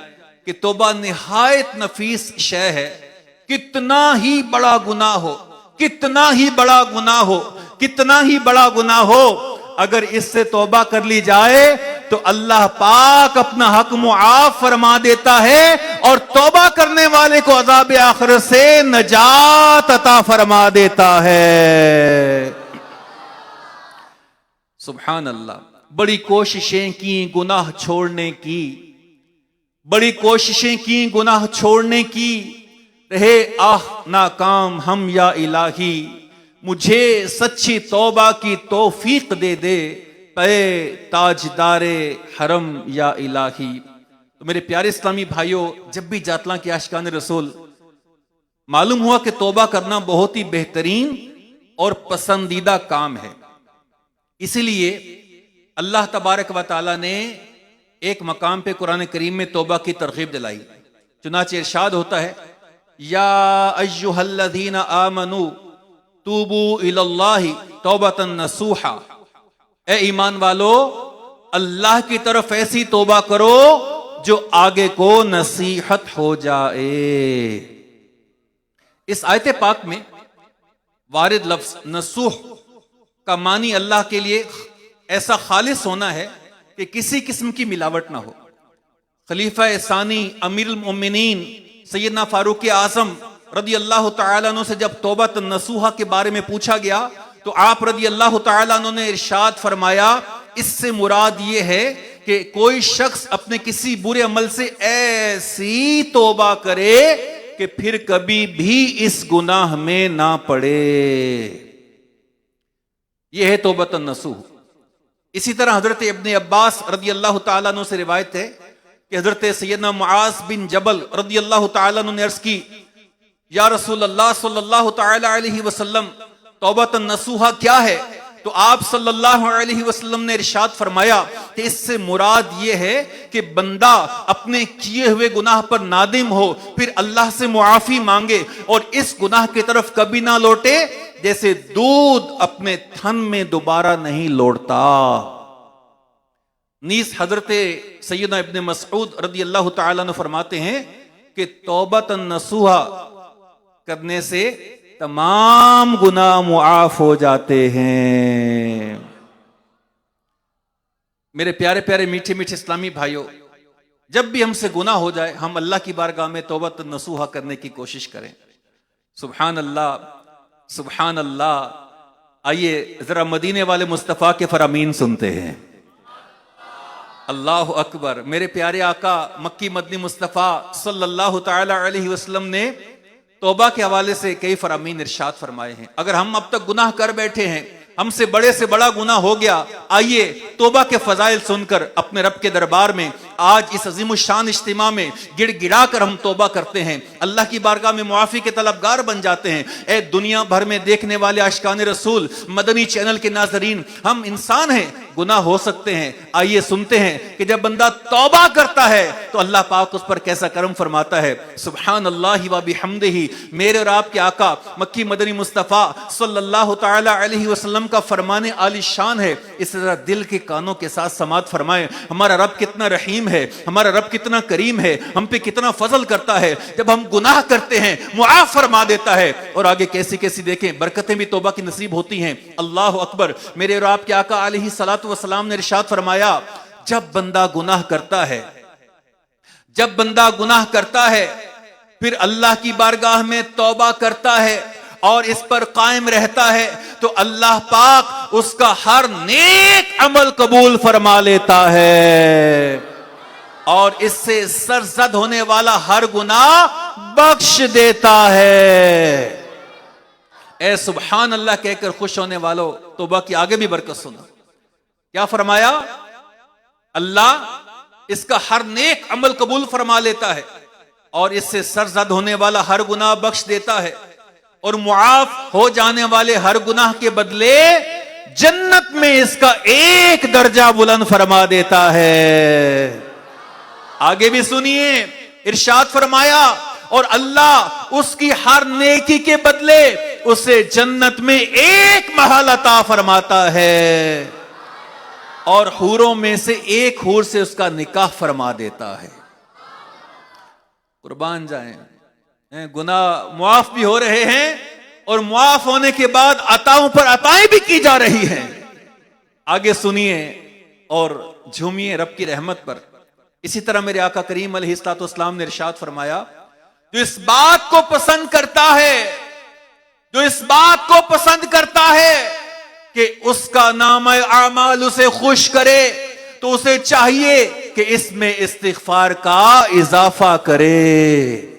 کہ توبہ نہایت نفیس شے ہے۔ کتنا ہی بڑا گناہ ہو، کتنا ہی بڑا گناہ ہو، کتنا ہی بڑا گناہ ہو، اگر اس سے توبہ کر لی جائے تو اللہ پاک اپنا حق معاف فرما دیتا ہے اور توبہ کرنے والے کو عذاب آخرت سے نجات عطا فرما دیتا ہے۔ سبحان اللہ۔ بڑی کوششیں کی گناہ چھوڑنے کی، بڑی کوششیں کی گناہ چھوڑنے کی، رہے ناکام ہم یا الہی، مجھے سچی توبہ کی توفیق دے دے، پے تاجدار حرم یا الہی۔ تو میرے پیارے اسلامی بھائیوں، جب بھی جاطلاں کے عاشقان رسول معلوم ہوا کہ توبہ کرنا بہت ہی بہترین اور پسندیدہ کام ہے، اسی لیے اللہ تبارک و تعالی نے ایک مقام پہ قرآن کریم میں توبہ کی ترغیب دلائی۔ چنانچہ ارشاد ہوتا ہے، یا ایھا الذین آمنوا توبوا الی اللہ توبۃ نصوحا، اے ایمان والو اللہ کی طرف ایسی توبہ کرو جو آگے کو نصیحت ہو جائے۔ اس آیت پاک میں وارد لفظ نصوح کا معنی اللہ کے لیے ایسا خالص ہونا ہے کہ کسی قسم کی ملاوٹ نہ ہو۔ خلیفہ ثانی امیر المؤمنین سیدنا فاروق اعظم رضی اللہ تعالیٰ عنہ سے جب توبۃ نصوحہ کے بارے میں پوچھا گیا تو آپ رضی اللہ تعالیٰ عنہ نے ارشاد فرمایا، اس سے مراد یہ ہے کہ کوئی شخص اپنے کسی برے عمل سے ایسی توبہ کرے کہ پھر کبھی بھی اس گناہ میں نہ پڑے۔ یہ ہے توبۃ النصوح۔ اسی طرح حضرت ابن عباس رضی اللہ تعالیٰ عنہ سے روایت ہے کہ حضرت سیدنا معاذ بن جبل رضی اللہ تعالیٰ عنہ نے عرض کی، یا رسول اللہ صلی اللہ تعالیٰ علیہ وسلم، توبۃ النصوحہ کیا ہے؟ تو آپ صلی اللہ علیہ وسلم نے ارشاد فرمایا کہ اس سے مراد یہ ہے کہ بندہ اپنے کیے ہوئے گناہ پر نادم ہو، پھر اللہ سے معافی مانگے اور اس گناہ کی طرف کبھی نہ لوٹے، جیسے دودھ اپنے تھن میں دوبارہ نہیں لوٹتا۔ نیز حضرت سیدنا ابن مسعود رضی اللہ تعالیٰ عنہ فرماتے ہیں کہ توبۃ النصوحہ کرنے سے تمام گناہ معاف ہو جاتے ہیں۔ میرے پیارے پیارے میٹھے میٹھے اسلامی بھائیوں، جب بھی ہم سے گناہ ہو جائے ہم اللہ کی بارگاہ میں توبۃ النصوحہ کرنے کی کوشش کریں۔ سبحان اللہ، سبحان اللہ۔ آئیے ذرا مدینے والے مصطفیٰ کے فرامین سنتے ہیں۔ اللہ اکبر۔ میرے پیارے آقا مکی مدنی مصطفیٰ صلی اللہ تعالی علیہ وسلم نے توبہ کے حوالے سے کئی فرامین ارشاد فرمائے ہیں۔ اگر ہم اب تک گناہ کر بیٹھے ہیں، ہم سے بڑا گناہ ہو گیا، آئیے توبہ کے فضائل سن کر اپنے رب کے دربار میں آج اس عظیم الشان اجتماع میں گڑ گڑا کر ہم توبہ کرتے ہیں، اللہ کی بارگاہ میں معافی کے طلبگار بن جاتے ہیں۔ اے دنیا بھر میں دیکھنے والے عاشقان رسول، مدنی چینل کے ناظرین، ہم انسان ہیں، گناہ ہو سکتے ہیں۔ آئیے سنتے ہیں کہ جب بندہ توبہ کرتا ہے تو اللہ پاک اس پر کیسا کرم فرماتا ہے۔ سبحان اللہ و بحمدہ، میرے اور آپ کے آقا مکی مدنی مصطفیٰ صلی اللہ تعالی علیہ وسلم کا فرمان عالی شان ہے۔ اس طرح دل کے کانوں کے ساتھ سماعت فرمائیں، ہمارا رب کتنا رحیم ہے، ہمارا رب کتنا کریم ہے، ہم پہ کتنا فضل کرتا ہے۔ جب ہم گناہ کرتے ہیں معاف فرما دیتا ہے، اور آگے کیسی کیسی دیکھیں برکتیں بھی توبہ کی نصیب ہوتی ہیں۔ اللہ اکبر۔ میرے اور آپ کے آقا علیہ الصلوۃ والسلام نے ارشاد فرمایا، جب بندہ گناہ کرتا ہے، جب بندہ گناہ کرتا ہے پھر اللہ کی بارگاہ میں توبہ کرتا ہے اور اس پر قائم رہتا ہے تو اللہ پاک اس کا ہر نیک عمل قبول فرما لیتا ہے اور اس سے سرزد ہونے والا ہر گناہ بخش دیتا ہے۔ اے سبحان اللہ کہہ کر خوش ہونے والوں، توبہ کی آگے بھی برکت سنو۔ کیا فرمایا؟ اللہ اس کا ہر نیک عمل قبول فرما لیتا ہے اور اس سے سرزد ہونے والا ہر گناہ بخش دیتا ہے، اور معاف ہو جانے والے ہر گناہ کے بدلے جنت میں اس کا ایک درجہ بلند فرما دیتا ہے۔ آگے بھی سنیے، ارشاد فرمایا، اور اللہ اس کی ہر نیکی کے بدلے اسے جنت میں ایک محل عطا فرماتا ہے اور حوروں میں سے ایک حور سے اس کا نکاح فرما دیتا ہے۔ قربان جائیں، گناہ معاف بھی ہو رہے ہیں اور معاف ہونے کے بعد عطاؤں پر عطائیں بھی کی جا رہی ہیں۔ آگے سنیے اور جھومیے رب کی رحمت پر۔ اسی طرح میرے آقا کریم علیہ الصلوۃ والسلام نے ارشاد فرمایا، جو اس بات کو پسند کرتا ہے، جو اس بات کو پسند کرتا ہے کہ اس کا نامہ اعمال اسے خوش کرے تو اسے چاہیے کہ اس میں استغفار کا اضافہ کرے،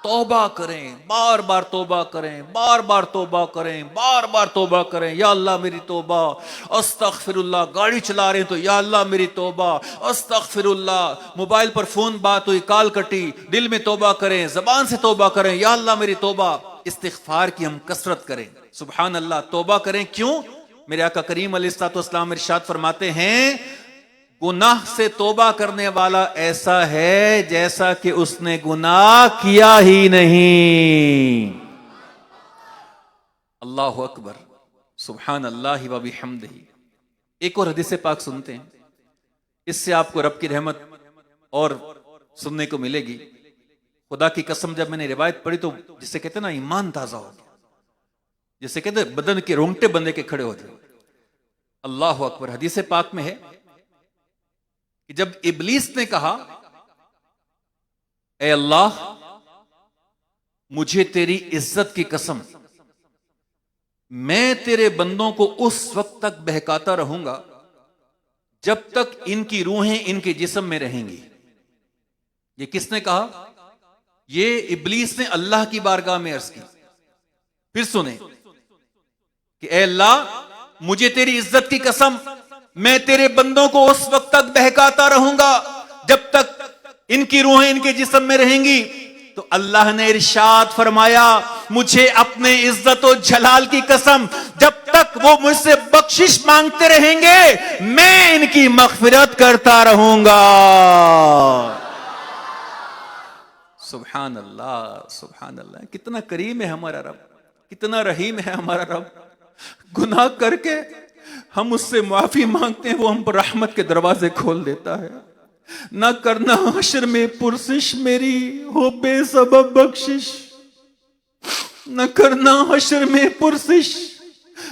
توبہ کریں، بار بار توبہ کریں، بار بار توبہ کریں، بار بار توبہ کریں۔ یا اللہ میری توبہ، استغفر اللہ۔ گاڑی چلا رہے ہیں تو یا اللہ میری توبہ، استغفر اللہ۔ موبائل پر فون بات ہوئی، کال کٹی، دل میں توبہ کریں، زبان سے توبہ کریں، یا اللہ میری توبہ۔ استغفار کی ہم کثرت کریں، سبحان اللہ، توبہ کریں۔ کیوں؟ میرے آقا کریم علیہ الصلوۃ والسلام ارشاد فرماتے ہیں، گناہ سے توبہ کرنے والا ایسا ہے جیسا کہ اس نے گناہ کیا ہی نہیں۔ اللہ اکبر، سبحان اللہ و بحمدہ۔ ایک اور حدیث پاک سنتے ہیں، اس سے آپ کو رب کی رحمت اور سننے کو ملے گی۔ خدا کی قسم جب میں نے روایت پڑھی تو جسے کہتے ہیں نا ایمان تازہ ہو گیا، جسے کہتے ہیں بدن کے رونگٹے بندے کے کھڑے ہو جائے۔ اللہ اکبر۔ حدیث پاک میں ہے کہ جب ابلیس نے کہا، اے اللہ مجھے تیری عزت کی قسم، میں تیرے بندوں کو اس وقت تک بہکاتا رہوں گا جب تک ان کی روحیں ان کے جسم میں رہیں گی۔ یہ کس نے کہا؟ یہ ابلیس نے اللہ کی بارگاہ میں عرض کی۔ پھر سنیں کہ اے اللہ مجھے تیری عزت کی قسم، میں تیرے بندوں کو اس وقت تک بہکاتا رہوں گا جب تک ان کی روحیں ان کے جسم میں رہیں گی۔ تو اللہ نے ارشاد فرمایا، مجھے اپنے عزت و جلال کی قسم، جب تک وہ مجھ سے بخشش مانگتے رہیں گے میں ان کی مغفرت کرتا رہوں گا۔ سبحان اللہ، سبحان اللہ۔ کتنا کریم ہے ہمارا رب، کتنا رحیم ہے ہمارا رب۔ گناہ کر کے ہم اس سے معافی مانگتے ہیں، وہ ہم پر رحمت کے دروازے کھول دیتا ہے۔ نہ کرنا حشر میں پرسش میری ہو بے سبب بخشش، نہ کرنا حشر میں پرسش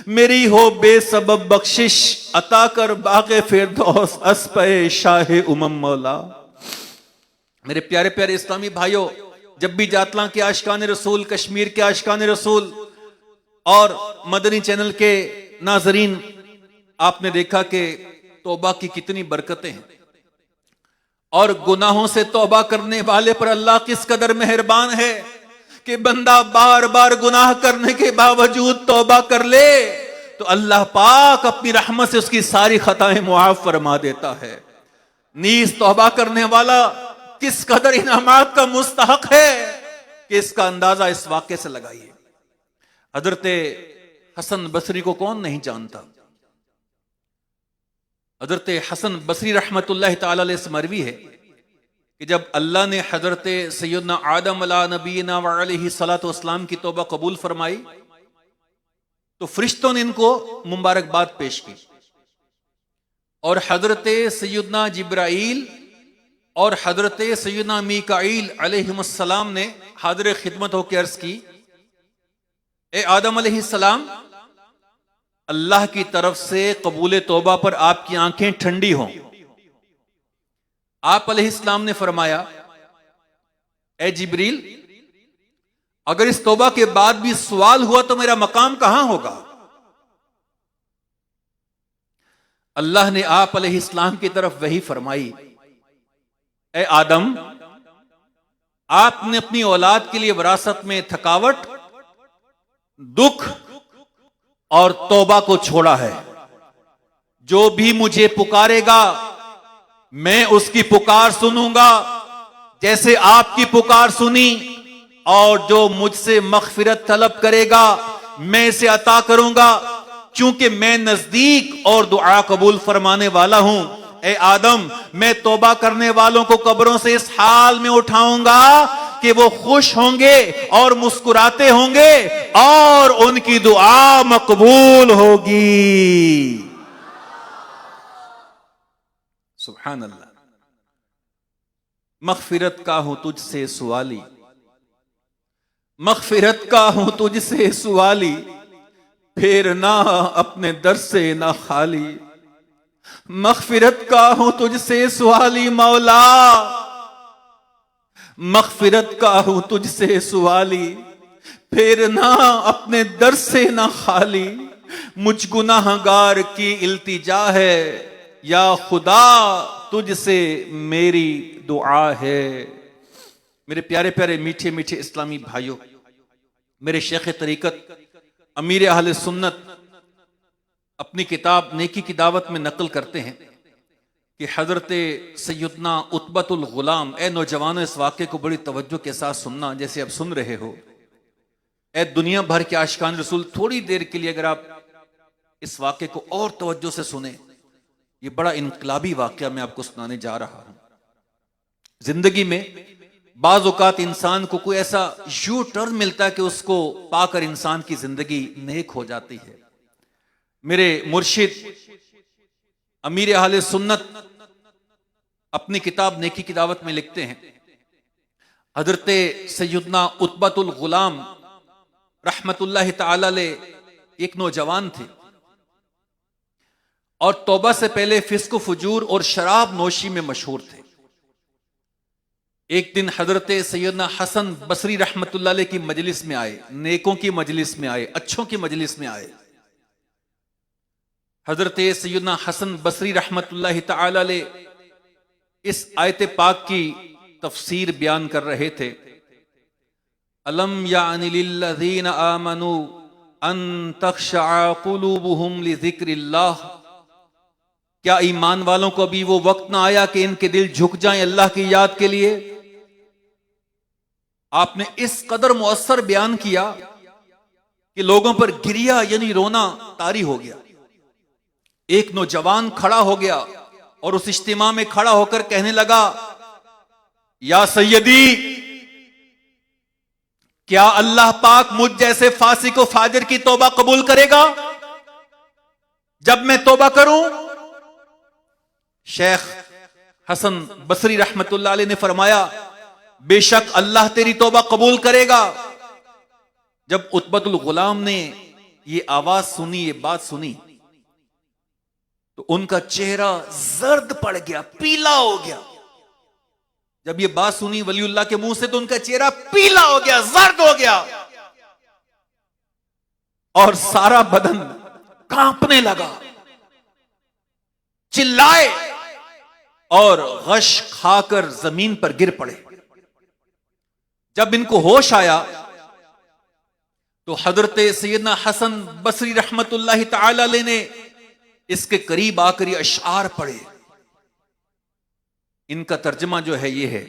میری ہو بے سبب بخشش، عطا کر باغ فردوس اسپے شاہ مولا۔ میرے پیارے پیارے اسلامی بھائیوں، جب بھی جاتلاں کے عاشقان رسول، کشمیر کے عاشقان رسول اور مدنی چینل کے ناظرین، آپ نے دیکھا کہ توبہ کی کتنی برکتیں ہیں اور گناہوں سے توبہ کرنے والے پر اللہ کس قدر مہربان ہے کہ بندہ بار بار گناہ کرنے کے باوجود توبہ کر لے تو اللہ پاک اپنی رحمت سے اس کی ساری خطائیں معاف فرما دیتا ہے۔ نیز توبہ کرنے والا کس قدر انعامات کا مستحق ہے کہ اس کا اندازہ اس واقعے سے لگائیے۔ حضرت حسن بصری کو کون نہیں جانتا؟ حضرت حسن بصری رحمت اللہ تعالی علیہ سے مروی ہے کہ جب اللہ نے حضرت سیدنا آدم علیہ نبینا وعلیہ الصلوۃ والسلام کی توبہ قبول فرمائی تو فرشتوں نے ان کو مبارکباد پیش کی، اور حضرت سیدنا جبرائیل اور حضرت سیدنا میکائیل علیہ السلام نے حاضر خدمت ہو کے عرض کی، اے آدم علیہ السلام، اللہ کی طرف سے قبول توبہ پر آپ کی آنکھیں ٹھنڈی ہوں۔ آپ علیہ السلام نے فرمایا، اے جبریل، اگر اس توبہ کے بعد بھی سوال ہوا تو میرا مقام کہاں ہوگا؟ اللہ نے آپ علیہ السلام کی طرف وحی فرمائی، اے آدم، آپ نے اپنی اولاد کے لیے وراثت میں تھکاوٹ، دکھ اور توبہ کو چھوڑا ہے۔ جو بھی مجھے پکارے گا میں اس کی پکار سنوں گا جیسے آپ کی پکار سنی، اور جو مجھ سے مغفرت طلب کرے گا میں اسے عطا کروں گا، کیونکہ میں نزدیک اور دعا قبول فرمانے والا ہوں۔ اے آدم، میں توبہ کرنے والوں کو قبروں سے اس حال میں اٹھاؤں گا کہ وہ خوش ہوں گے اور مسکراتے ہوں گے، اور ان کی دعا مقبول ہوگی۔ سبحان اللہ۔ مغفرت کا ہوں تجھ سے سوالی، مغفرت کا ہوں تجھ سے سوالی، پھیرنا اپنے در سے نہ خالی۔ مغفرت کا ہوں تجھ سے سوالی مولا، مغفرت کا ہوں تجھ سے سوالی، پھیرنا اپنے در سے نہ خالی۔ مجھ گناہ گار کی التجا ہے، یا خدا تجھ سے میری دعا ہے۔ میرے پیارے پیارے میٹھے میٹھے اسلامی بھائیوں، میرے شیخ طریقت امیر اہل سنت اپنی کتاب نیکی کی دعوت میں نقل کرتے ہیں کہ حضرت سیدنا عتبۃ الغلام، اے نوجوانوں اس واقعے کو بڑی توجہ کے ساتھ سننا جیسے اب سن رہے ہو، اے دنیا بھر کے عاشقان رسول، تھوڑی دیر کے لیے اگر آپ اس واقعے کو اور توجہ سے سنیں، یہ بڑا انقلابی واقعہ میں آپ کو سنانے جا رہا ہوں۔ زندگی میں بعض اوقات انسان کو کوئی ایسا یو ٹرن ملتا ہے کہ اس کو پا کر انسان کی زندگی نیک ہو جاتی ہے۔ میرے مرشد امیر اہل سنت اپنی کتاب نیکی کی دعوت میں لکھتے ہیں، حضرت سیدنا عتبۃ الغلام رحمت اللہ تعالی علیہ ایک نوجوان تھے، اور توبہ سے پہلے فسق و فجور اور شراب نوشی میں مشہور تھے۔ ایک دن حضرت سیدنا حسن بصری رحمت اللہ علیہ کی مجلس میں آئے، نیکوں کی مجلس میں آئے، اچھوں کی مجلس میں آئے۔ حضرت سیدنا حسن بصری رحمت اللہ تعالی علیہ اس آیت پاک کی تفسیر بیان کر رہے تھے، الم یعن للذین آمنوا ان تخشع قلوبہم لذکر اللہ، کیا ایمان والوں کو ابھی وہ وقت نہ آیا کہ ان کے دل جھک جائیں اللہ کی یاد کے لیے؟ آپ نے اس قدر مؤثر بیان کیا کہ لوگوں پر گریا یعنی رونا طاری ہو گیا۔ ایک نوجوان کھڑا ہو گیا اور اس اجتماع میں کھڑا ہو کر کہنے لگا، یا سیدی، کیا اللہ پاک مجھ جیسے فاسق و فاجر کی توبہ قبول کرے گا؟ جب میں توبہ کروں؟ شیخ حسن بصری رحمت اللہ علیہ نے فرمایا، بے شک اللہ تیری توبہ قبول کرے گا۔ جب عتبۃ الغلام نے یہ آواز سنی، یہ بات سنی، تو ان کا چہرہ زرد پڑ گیا، پیلا ہو گیا۔ جب یہ بات سنی ولی اللہ کے منہ سے تو ان کا چہرہ پیلا ہو گیا، زرد ہو گیا، اور سارا بدن کانپنے لگا، چلائے اور غش کھا کر زمین پر گر پڑے۔ جب ان کو ہوش آیا تو حضرت سیدنا حسن بصری رحمت اللہ تعالی علیہ نے اس کے قریب آ کر یہ اشعار پڑھے، ان کا ترجمہ جو ہے یہ ہے: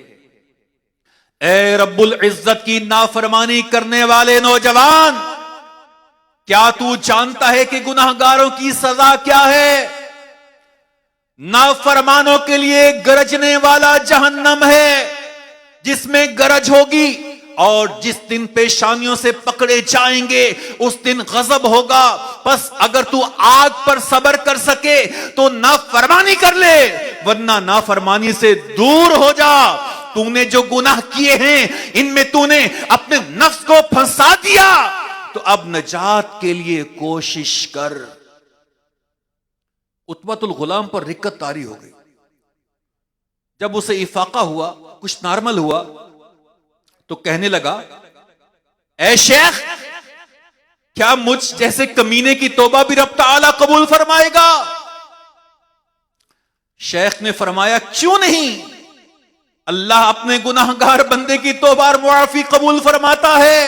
اے رب العزت کی نافرمانی کرنے والے نوجوان، کیا تو جانتا ہے کہ گناہگاروں کی سزا کیا ہے؟ نافرمانوں کے لیے گرجنے والا جہنم ہے، جس میں گرج ہوگی، اور جس دن پیشانیوں سے پکڑے جائیں گے اس دن غضب ہوگا۔ بس اگر تو آگ پر صبر کر سکے تو نافرمانی کر لے، ورنہ نافرمانی سے دور ہو جا۔ تو نے جو گناہ کیے ہیں ان میں تو نے اپنے نفس کو پھنسا دیا، تو اب نجات کے لیے کوشش کر۔ عتبۃ الغلام پر رقت طاری ہو گئی۔ جب اسے افاقہ ہوا، کچھ نارمل ہوا، تو کہنے لگا: اے شیخ، کیا مجھ جیسے کمینے کی توبہ بھی رب تعالی قبول فرمائے گا؟ شیخ نے فرمایا: کیوں نہیں؟ اللہ اپنے گناہگار بندے کی توبہ اور معافی قبول فرماتا ہے۔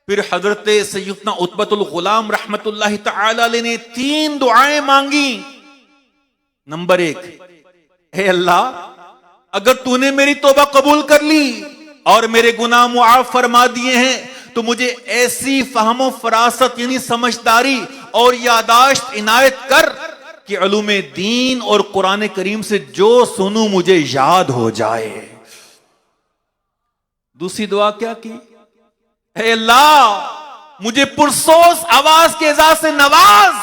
پھر حضرت سیدنا عتبۃ الغلام رحمت اللہ تعالی علیہ نے 3 دعائیں مانگی۔ نمبر 1: اے اللہ، اگر تو نے میری توبہ قبول کر لی اور میرے گناہ معاف فرما دیے ہیں تو مجھے ایسی فہم و فراست یعنی سمجھداری اور یاداشت عنایت کر کہ علوم دین اور قرآن کریم سے جو سنوں مجھے یاد ہو جائے۔ دوسری دعا کیا کی؟ اے اللہ، مجھے پرسوس آواز کے اعزاز سے نواز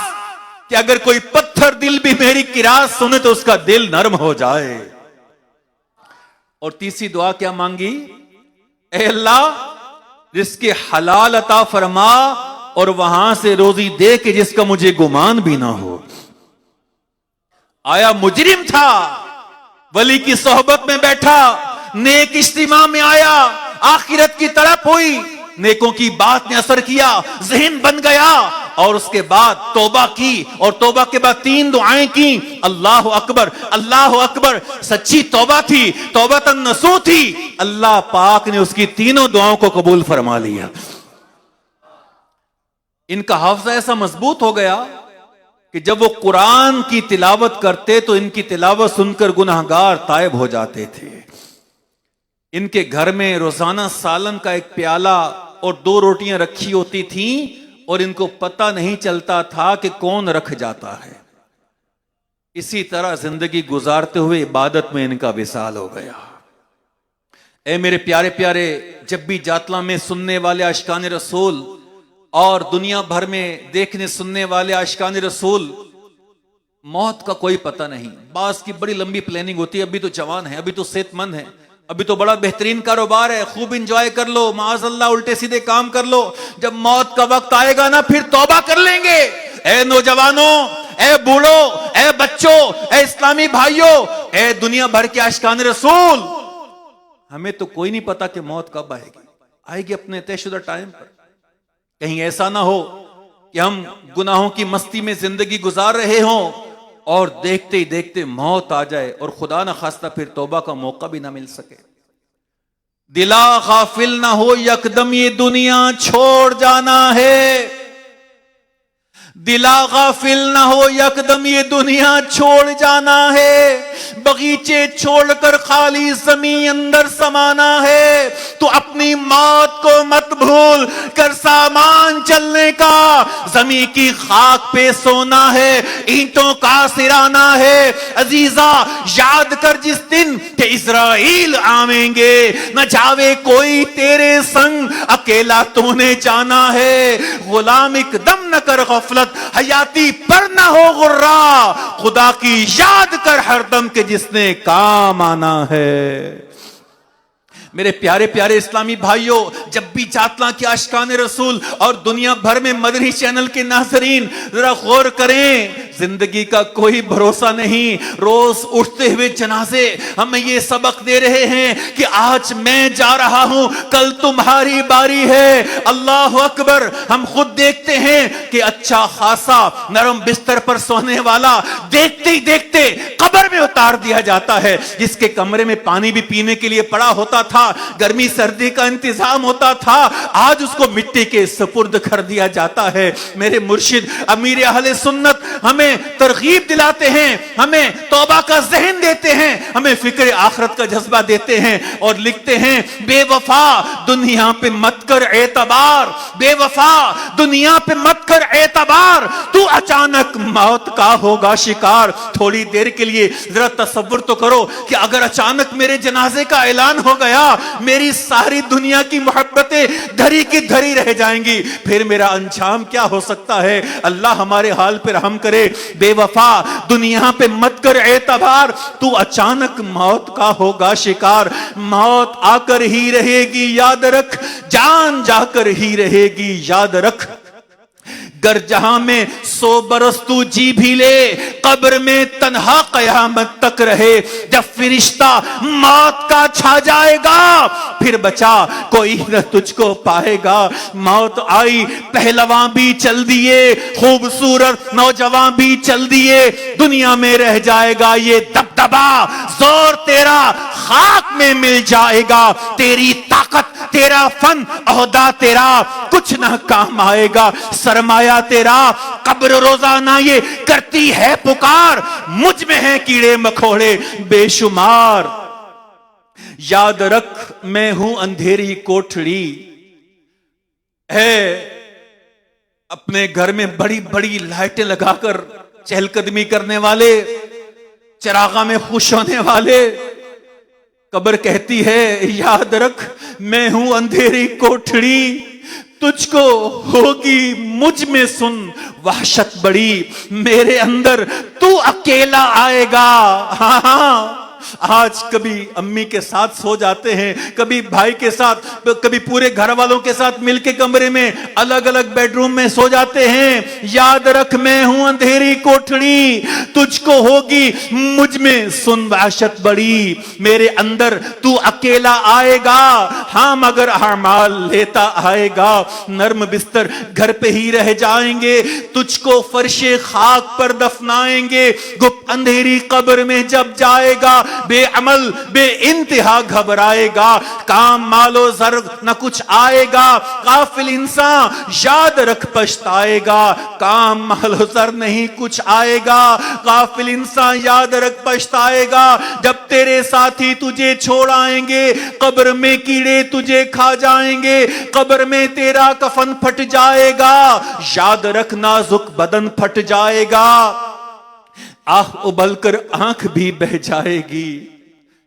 کہ اگر کوئی پتھر دل بھی میری قرات سنے تو اس کا دل نرم ہو جائے۔ اور تیسری دعا کیا مانگی؟ اے اللہ، رزق حلال عطا فرما اور وہاں سے روزی دے کے جس کا مجھے گمان بھی نہ ہو۔ آیا مجرم تھا، ولی کی صحبت میں بیٹھا، نیک اجتماع میں آیا، آخرت کی تڑپ ہوئی، نیکوں کی بات نے اثر کیا، ذہن بن گیا، اور اس کے بعد توبہ کی، اور توبہ کے بعد 3 دعائیں کی۔ اللہ اکبر، اللہ اکبر، سچی توبہ تھی، توبۃ نصوح تھی۔ اللہ پاک نے اس کی 3 دعاؤں کو قبول فرما لیا۔ ان کا حافظہ ایسا مضبوط ہو گیا کہ جب وہ قرآن کی تلاوت کرتے تو ان کی تلاوت سن کر گناہگار تائب ہو جاتے تھے۔ ان کے گھر میں روزانہ سالن کا ایک پیالہ اور 2 روٹیاں رکھی ہوتی تھیں، اور ان کو پتہ نہیں چلتا تھا کہ کون رکھ جاتا ہے۔ اسی طرح زندگی گزارتے ہوئے عبادت میں ان کا وصال ہو گیا۔ اے میرے پیارے پیارے، جب بھی جاتلاں میں سننے والے عاشقان رسول اور دنیا بھر میں دیکھنے سننے والے عاشقان رسول، موت کا کوئی پتہ نہیں۔ بعض کی بڑی لمبی پلاننگ ہوتی ہے، ابھی تو جوان ہے، ابھی تو صحت مند ہے، ابھی تو بڑا بہترین کاروبار ہے، خوب انجوائے کر لو، معاذ اللہ الٹے سیدھے کام کر لو، جب موت کا وقت آئے گا نا پھر توبہ کر لیں گے۔ اے نوجوانوں، اے بوڑھو، اے بچوں، اے اسلامی بھائیوں، اے دنیا بھر کے عاشقان رسول، ہمیں تو کوئی نہیں پتا کہ موت کب آئے گی، آئے گی اپنے طے شدہ ٹائم پر۔ کہیں ایسا نہ ہو کہ ہم گناہوں کی مستی میں زندگی گزار رہے ہوں اور دیکھتے ہی دیکھتے موت آ جائے اور خدا نہ خواستہ پھر توبہ کا موقع بھی نہ مل سکے۔ دلا غافل نہ ہو، یکدم یہ دنیا چھوڑ جانا ہے۔ دلا غافل نہ ہو، یکدم یہ دنیا چھوڑ جانا ہے۔ بغیچے چھوڑ کر خالی زمین اندر سمانا ہے۔ تو اپنی موت کو مت بھول کر سامان چلنے کا، زمین کی خاک پہ سونا ہے، اینٹوں کا سرانا ہے۔ عزیزا، یاد کر جس دن کہ اسرائیل آویں گے، نہ جاوے کوئی تیرے سنگ، اکیلا تو نے جانا ہے۔ غلام ایک دم نہ کر غفلت، حیاتی پر نہ ہو غرا، خدا کی یاد کر ہر دم کہ جس نے کام آنا ہے۔ میرے پیارے پیارے اسلامی بھائیوں، جب بھی چاتلاں کے عاشقان رسول اور دنیا بھر میں مدنی چینل کے ناظرین ذرا غور کریں، زندگی کا کوئی بھروسہ نہیں۔ روز اٹھتے ہوئے جنازے ہمیں یہ سبق دے رہے ہیں کہ آج میں جا رہا ہوں، کل تمہاری باری ہے۔ اللہ اکبر۔ ہم خود دیکھتے ہیں کہ اچھا خاصا نرم بستر پر سونے والا دیکھتے ہی دیکھتے قبر میں اتار دیا جاتا ہے. جس کے کمرے میں پانی بھی پینے کے لیے پڑا ہوتا تھا, گرمی سردی کا انتظام ہوتا تھا, آج اس کو مٹی کے سپرد کر دیا جاتا ہے. میرے مرشد امیر اہل سنت ہمیں ترغیب دلاتے ہیں, ہمیں توبہ کا ذہن دیتے ہیں, ہمیں فکر آخرت کا جذبہ دیتے ہیں, اور لکھتے ہیں بے وفا دنیا پہ مت کر اعتبار, بے وفا دنیا پہ مت کر اعتبار, تو اچانک موت کا ہوگا شکار. تھوڑی دیر کے لیے ذرا تصور تو کرو کہ اگر اچانک میرے جنازے کا اعلان ہو گیا, میری ساری دنیا کی محبتیں دھری کی دھری رہ جائیں گی, پھر میرا انجام کیا ہو سکتا ہے؟ اللہ ہمارے حال پہ رحم کرے. بے وفا دنیا پہ مت کر اعتبار, تو اچانک موت کا ہوگا شکار. موت آ کر ہی رہے گی یاد رکھ, جان جا کر ہی رہے گی یاد رکھ. گر جہاں میں 100 برس تو جی بھی لے, قبر میں تنہا قیامت تک رہے. جب فرشتہ موت کا چھا جائے گا, پھر بچا کوئی نہ تجھ کو پائے گا. موت آئی پہلواں بھی چل دیے, خوبصورت نوجوان بھی چل دیے, دنیا میں رہ جائے گا یہ دبدبا, زور تیرا خاک میں مل جائے گا. تیری طاقت, تیرا فن, عہدہ تیرا کچھ نہ کام آئے گا. سرمایہ تیرا قبر روزانہ یہ کرتی ہے پکار, مجھ میں ہیں کیڑے مکوڑے بے شمار. یاد رکھ میں ہوں اندھیری کوٹھڑی ہے, اپنے گھر میں بڑی بڑی لائٹیں لگا کر چہل قدمی کرنے والے, چراغاں میں خوش ہونے والے. قبر کہتی ہے یاد رکھ میں ہوں اندھیری کوٹھڑی, تجھ کو ہوگی مجھ میں سن وحشت بڑی. میرے اندر تو اکیلا آئے گا. ہاں ہاں, آج کبھی امی کے ساتھ سو جاتے ہیں, کبھی بھائی کے ساتھ, کبھی پورے گھر والوں کے ساتھ مل کے کمرے میں الگ الگ بیڈ روم میں سو جاتے ہیں. یاد رکھ میں ہوں اندھیری کوٹھڑی, تجھ کو ہوگی مجھ میں سن وحشت بڑی. میرے اندر تو اکیلا آئے گا, ہاں مگر اعمال لیتا آئے گا. نرم بستر گھر پہ ہی رہ جائیں گے, تجھ کو فرش خاک پر دفنائیں گے. گپ اندھیری قبر میں جب جائے گا, بے عمل بے انتہا گھبرائے گا. کام مال و زر نہ کچھ آئے گا, غافل انسان یاد رکھ پچھتائے گا. کام مال و زر نہیں کچھ آئے گا, غافل انسان یاد رکھ پچھتائے گا. جب تیرے ساتھی تجھے چھوڑ آئیں گے, قبر میں کیڑے تجھے کھا جائیں گے, قبر میں تیرا کفن پھٹ جائے گا. یاد رکھ نازک بدن پھٹ جائے گا, آہ ابل کر آنکھ بھی بہ جائے گی.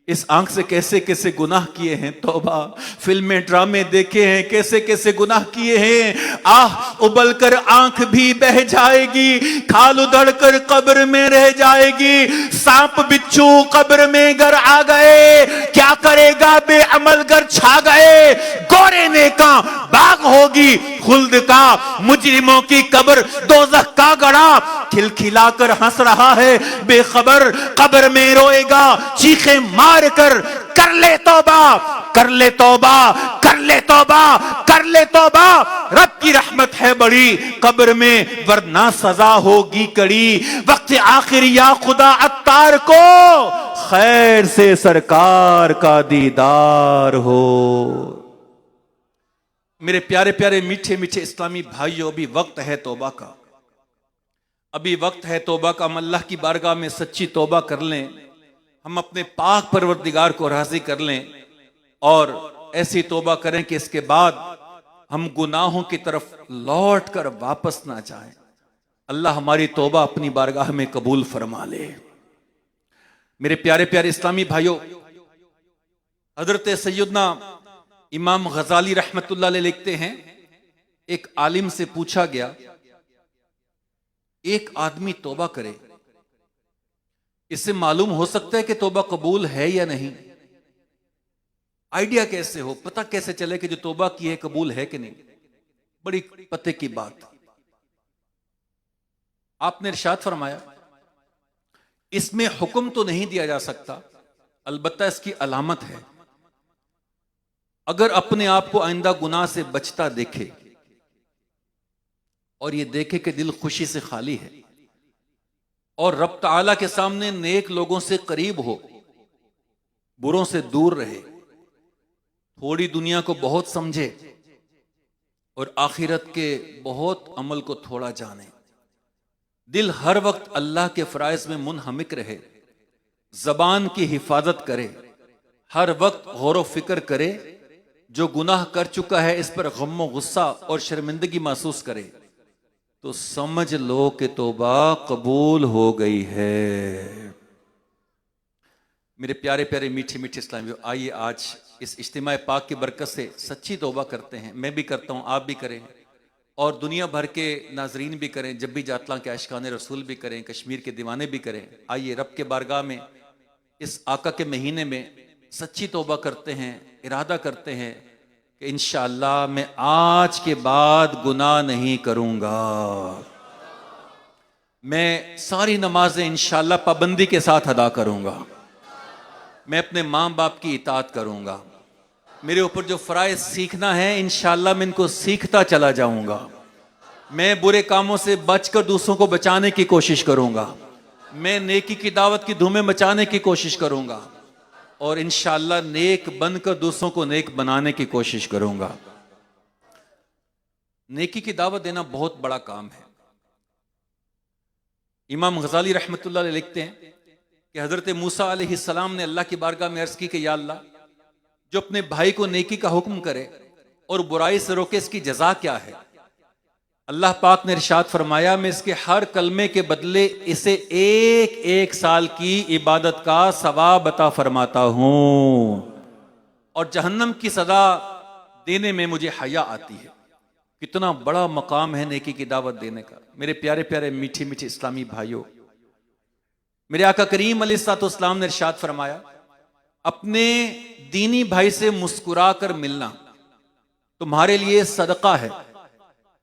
اس آنکھ سے کیسے کیسے گناہ کیے ہیں, توبہ. فلمیں ڈرامے دیکھے ہیں, کیسے کیسے گناہ کیے ہیں. آہ ابل کر آنکھ بھی بہ جائے گی, کھال ادھڑ کر قبر میں رہ جائے گی. سانپ بچھو قبر میں گر آ گئے, کیا کرے گا بے عمل گر چھا گئے. گورے نیکاں باغ ہوگی خلد کا, مجرموں کی قبر دوزخ کا گڑھا. کھلکھلا کر ہنس رہا ہے بے خبر, قبر میں روئے گا چیخیں مار کر. کر لے توبہ, کر لے توبہ, کر لے توبہ, کر لے توبہ. رب کی رحمت ہے بڑی قبر میں, ورنہ سزا ہوگی کڑی. وقت آخر یا خدا عطار کو, خیر سے سرکار کا دیدار ہو. میرے پیارے پیارے میٹھے میٹھے اسلامی بھائیوں, ابھی وقت ہے توبہ کا, ابھی وقت ہے توبہ کا. ہم اللہ کی بارگاہ میں سچی توبہ کر لیں, ہم اپنے پاک پروردگار کو راضی کر لیں, اور ایسی توبہ کریں کہ اس کے بعد ہم گناہوں کی طرف لوٹ کر واپس نہ جائیں. اللہ ہماری توبہ اپنی بارگاہ میں قبول فرما لے. میرے پیارے پیارے اسلامی بھائیوں, حضرت سیدنا امام غزالی رحمت اللہ علیہ لکھتے ہیں, ایک عالم سے پوچھا گیا, ایک آدمی توبہ کرے, اس سے معلوم ہو سکتا ہے کہ توبہ قبول ہے یا نہیں. آئیڈیا کیسے ہو, پتہ کیسے چلے کہ جو توبہ کی ہے قبول ہے کہ نہیں. بڑی پتے کی بات. آپ نے ارشاد فرمایا, اس میں حکم تو نہیں دیا جا سکتا, البتہ اس کی علامت ہے. اگر اپنے آپ کو آئندہ گناہ سے بچتا دیکھے اور یہ دیکھے کہ دل خوشی سے خالی ہے, اور رب تعالیٰ کے سامنے نیک لوگوں سے قریب ہو، بروں سے دور رہے، تھوڑی دنیا کو بہت سمجھے اور آخرت کے بہت عمل کو تھوڑا جانے، دل ہر وقت اللہ کے فرائض میں منہمک رہے، زبان کی حفاظت کرے، ہر وقت غور و فکر کرے، جو گناہ کر چکا ہے اس پر غم و غصہ اور شرمندگی محسوس کرے، تو سمجھ لو کہ توبہ قبول ہو گئی ہے۔ میرے پیارے پیارے میٹھے میٹھے اسلامیوں، آئیے آج اس اجتماع پاک کی برکت سے سچی توبہ کرتے ہیں۔ میں بھی کرتا ہوں، آپ بھی کریں، اور دنیا بھر کے ناظرین بھی کریں، جب بھی جاتلاں کے عاشقان رسول بھی کریں، کشمیر کے دیوانے بھی کریں۔ آئیے رب کے بارگاہ میں اس آقا کے مہینے میں سچی توبہ کرتے ہیں، ارادہ کرتے ہیں کہ انشاءاللہ میں آج کے بعد گناہ نہیں کروں گا، میں ساری نمازیں انشاءاللہ پابندی کے ساتھ ادا کروں گا، میں اپنے ماں باپ کی اطاعت کروں گا، میرے اوپر جو فرائض سیکھنا ہے انشاءاللہ میں ان کو سیکھتا چلا جاؤں گا، میں برے کاموں سے بچ کر دوسروں کو بچانے کی کوشش کروں گا، میں نیکی کی دعوت کی دھومیں مچانے کی کوشش کروں گا، اور انشاءاللہ نیک بن کر دوسروں کو نیک بنانے کی کوشش کروں گا۔ نیکی کی دعوت دینا بہت بڑا کام ہے۔ امام غزالی رحمۃ اللہ علیہ لکھتے ہیں کہ حضرت موسیٰ علیہ السلام نے اللہ کی بارگاہ میں عرض کی کہ یا اللہ، جو اپنے بھائی کو نیکی کا حکم کرے اور برائی سے روکے، اس کی جزا کیا ہے؟ اللہ پاک نے ارشاد فرمایا، میں اس کے ہر کلمے کے بدلے اسے ایک سال کی عبادت کا ثواب عطا فرماتا ہوں، اور جہنم کی سزا دینے میں مجھے حیا آتی ہے۔ کتنا بڑا مقام ہے نیکی کی دعوت دینے کا۔ میرے پیارے پیارے میٹھے میٹھے اسلامی بھائیوں، میرے آقا کریم علیہ الصلوۃ والسلام نے ارشاد فرمایا، اپنے دینی بھائی سے مسکرا کر ملنا تمہارے لیے صدقہ ہے،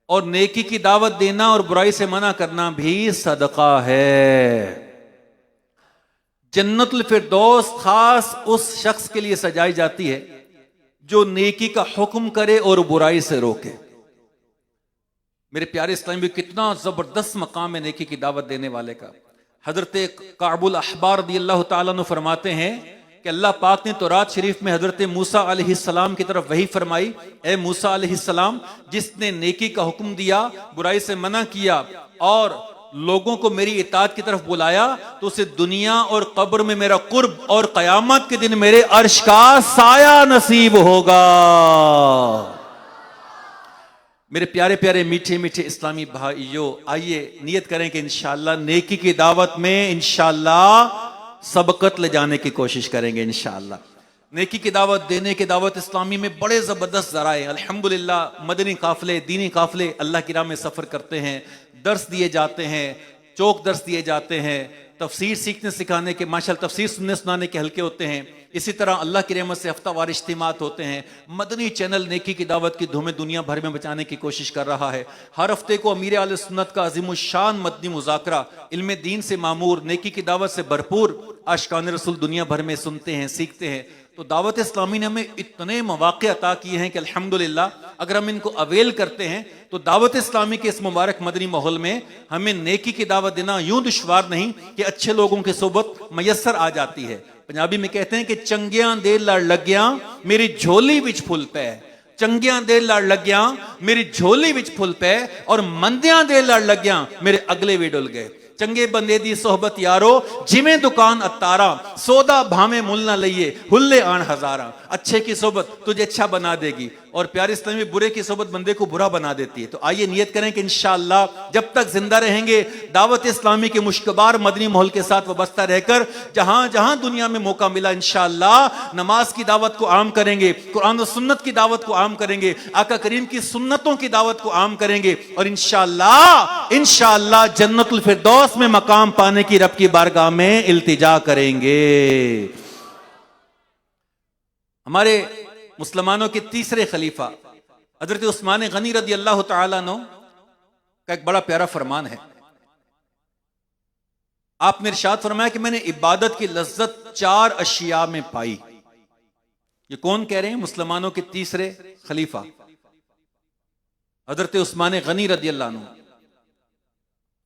اور نیکی کی دعوت دینا اور برائی سے منع کرنا بھی صدقہ ہے۔ جنت الفردوس خاص اس شخص کے لیے سجائی جاتی ہے جو نیکی کا حکم کرے اور برائی سے روکے۔ میرے پیارے اسلامی، کتنا زبردست مقام ہے نیکی کی دعوت دینے والے کا۔ حضرت کعب الاحبار رضی اللہ تعالیٰ عنہ فرماتے ہیں کہ اللہ پاک نے تورات شریف میں حضرت موسیٰ علیہ السلام کی طرف وحی فرمائی، اے موسیٰ علیہ السلام، جس نے نیکی کا حکم دیا، برائی سے منع کیا اور لوگوں کو میری اطاعت کی طرف بلایا، تو اسے دنیا اور قبر میں میرا قرب اور قیامت کے دن میرے عرش کا سایہ نصیب ہوگا۔ میرے پیارے پیارے میٹھے میٹھے اسلامی بھائیوں، آئیے نیت کریں کہ انشاءاللہ نیکی کی دعوت میں انشاءاللہ سبقت لے جانے کی کوشش کریں گے۔ انشاءاللہ نیکی کی دعوت دینے کے دعوت اسلامی میں بڑے زبردست ذرائع، الحمدللہ مدنی قافلے، دینی قافلے اللہ کی راہ میں سفر کرتے ہیں، درس دیے جاتے ہیں، چوک درس دیے جاتے ہیں، تفسیر سیکھنے سکھانے کے ماشاءاللہ تفسیر سننے سنانے کے حلقے ہوتے ہیں، اسی طرح اللہ کی رحمت سے ہفتہ وار اجتماعات ہوتے ہیں۔ مدنی چینل نیکی کی دعوت کی دھومیں دنیا بھر میں بچانے کی کوشش کر رہا ہے۔ ہر ہفتے کو امیر اہل سنت کا عظیم الشان مدنی مذاکرہ، علم دین سے معمور، نیکی کی دعوت سے بھرپور عاشقان رسول دنیا بھر میں سنتے ہیں، سیکھتے ہیں۔ تو دعوت اسلامی نے ہمیں اتنے مواقع عطا کیے ہیں کہ الحمدللہ اگر ہم ان کو اویل کرتے ہیں تو دعوت اسلامی کے اس مبارک مدنی ماحول میں ہمیں نیکی کی دعوت دینا یوں دشوار نہیں کہ اچھے لوگوں کی صحبت میسر آ جاتی ہے۔ پنجابی میں کہتے ہیں کہ چنگیاں دے لڑ لگیاں میری جھولی وچ پھل پے، چنگیاں دے لڑ لگیاں میری جھولی وچ پھل پے، اور مندیاں دے لڑ لگیاں میرے اگلے بھی ڈل گئے۔ چنگے بندے دی صحبت یارو جویں دکان اتارا، سودا بھاویں مل نہ لئیے ہلے آن ہزاراں۔ اچھے کی صحبت تجھے اچھا بنا دے گی، اور پیارے اسلامی برے کی صحبت بندے کو برا بنا دیتی ہے۔ تو آئیے نیت کریں کہ انشاءاللہ جب تک زندہ رہیں گے دعوت اسلامی کے مشکبار مدنی ماحول کے ساتھ وابستہ رہ کر جہاں جہاں دنیا میں موقع ملا انشاءاللہ نماز کی دعوت کو عام کریں گے، قرآن و سنت کی دعوت کو عام کریں گے، آقا کریم کی سنتوں کی دعوت کو عام کریں گے، اور انشاءاللہ جنت الفردوس میں مقام پانے کی رب کی بارگاہ میں التجا کریں گے۔ ہمارے مسلمانوں کے تیسرے خلیفہ حضرت عثمان غنی رضی اللہ تعالیٰ عنہ کا ایک بڑا پیارا فرمان ہے۔ آپ نے ارشاد فرمایا کہ میں نے عبادت کی لذت 4 اشیاء میں پائی۔ یہ کون کہہ رہے ہیں؟ مسلمانوں کے تیسرے خلیفہ حضرت عثمان غنی رضی اللہ عنہ۔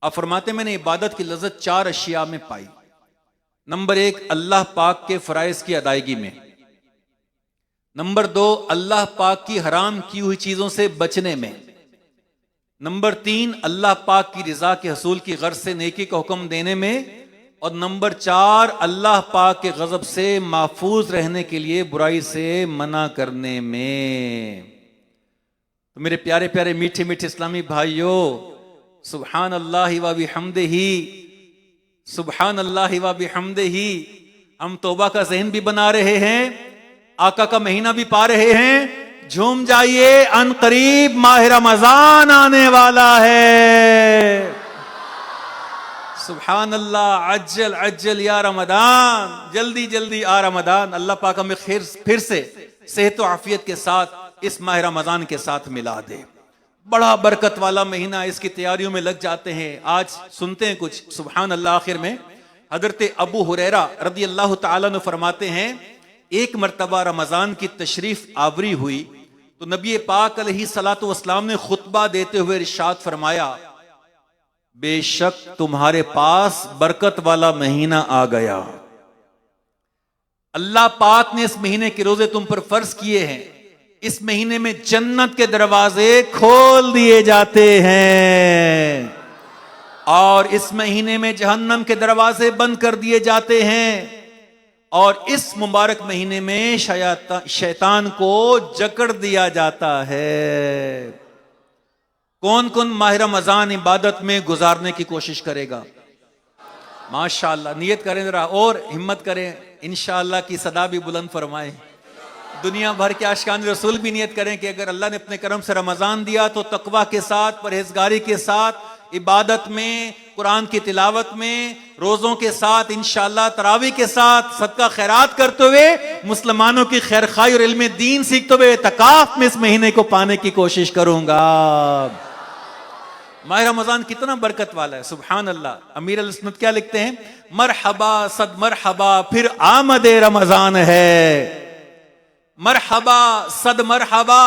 آپ فرماتے میں نے عبادت کی لذت 4 اشیاء میں پائی. نمبر 1 اللہ پاک کے فرائض کی ادائیگی میں. نمبر 2 اللہ پاک کی حرام کی ہوئی چیزوں سے بچنے میں. نمبر 3 اللہ پاک کی رضا کے حصول کی غرض سے نیکی کا حکم دینے میں. اور نمبر 4 اللہ پاک کے غضب سے محفوظ رہنے کے لیے برائی سے منع کرنے میں. تو میرے پیارے پیارے میٹھے میٹھے اسلامی بھائیوں، سبحان اللہ و بحمدہ، سبحان اللہ و بحمدہ. ہم توبہ کا ذہن بھی بنا رہے ہیں، آقا کا مہینہ بھی پا رہے ہیں. جھوم جائیے، ان قریب ماہ رمضان آنے والا ہے. سبحان اللہ، عجل عجل یا رمضان، جلدی جلدی آ رمضان. اللہ پاک ہمیں پھر سے صحت و عافیت کے ساتھ اس ماہ رمضان کے ساتھ ملا دے. بڑا برکت والا مہینہ، اس کی تیاریوں میں لگ جاتے ہیں. آج سنتے ہیں کچھ. سبحان اللہ. آخر میں حضرت ابو ہریرہ رضی اللہ تعالیٰ عنہ فرماتے ہیں، ایک مرتبہ رمضان کی تشریف آوری ہوئی تو نبی پاک علیہ الصلوۃ والسلام نے خطبہ دیتے ہوئے ارشاد فرمایا، بے شک تمہارے پاس برکت والا مہینہ آ گیا. اللہ پاک نے اس مہینے کے روزے تم پر فرض کیے ہیں. اس مہینے میں جنت کے دروازے کھول دیے جاتے ہیں اور اس مہینے میں جہنم کے دروازے بند کر دیے جاتے ہیں. اور اس مبارک مہینے میں شیطان کو جکڑ دیا جاتا ہے. کون کون ماہ رمضان عبادت میں گزارنے کی کوشش کرے گا؟ ماشاءاللہ. نیت کریں ذرا اور ہمت کریں، انشاءاللہ کی صدا بھی بلند فرمائے. دنیا بھر کے عاشقان رسول بھی نیت کریں کہ اگر اللہ نے اپنے کرم سے رمضان دیا تو تقوی کے ساتھ، پرہیزگاری کے ساتھ، عبادت میں، قرآن کی تلاوت میں، روزوں کے ساتھ، انشاءاللہ تراویح کے ساتھ، صدقہ خیرات کرتے ہوئے، مسلمانوں کی خیرخواہی اور علم دین سیکھتے ہوئے اعتکاف میں اس مہینے کو پانے کی کوشش کروں گا. ماہ رمضان کتنا برکت والا ہے. سبحان اللہ. امیر السنت کیا لکھتے ہیں؟ مرحبا صد مرحبا پھر آمد رمضان ہے. مرحبا صد مرحبا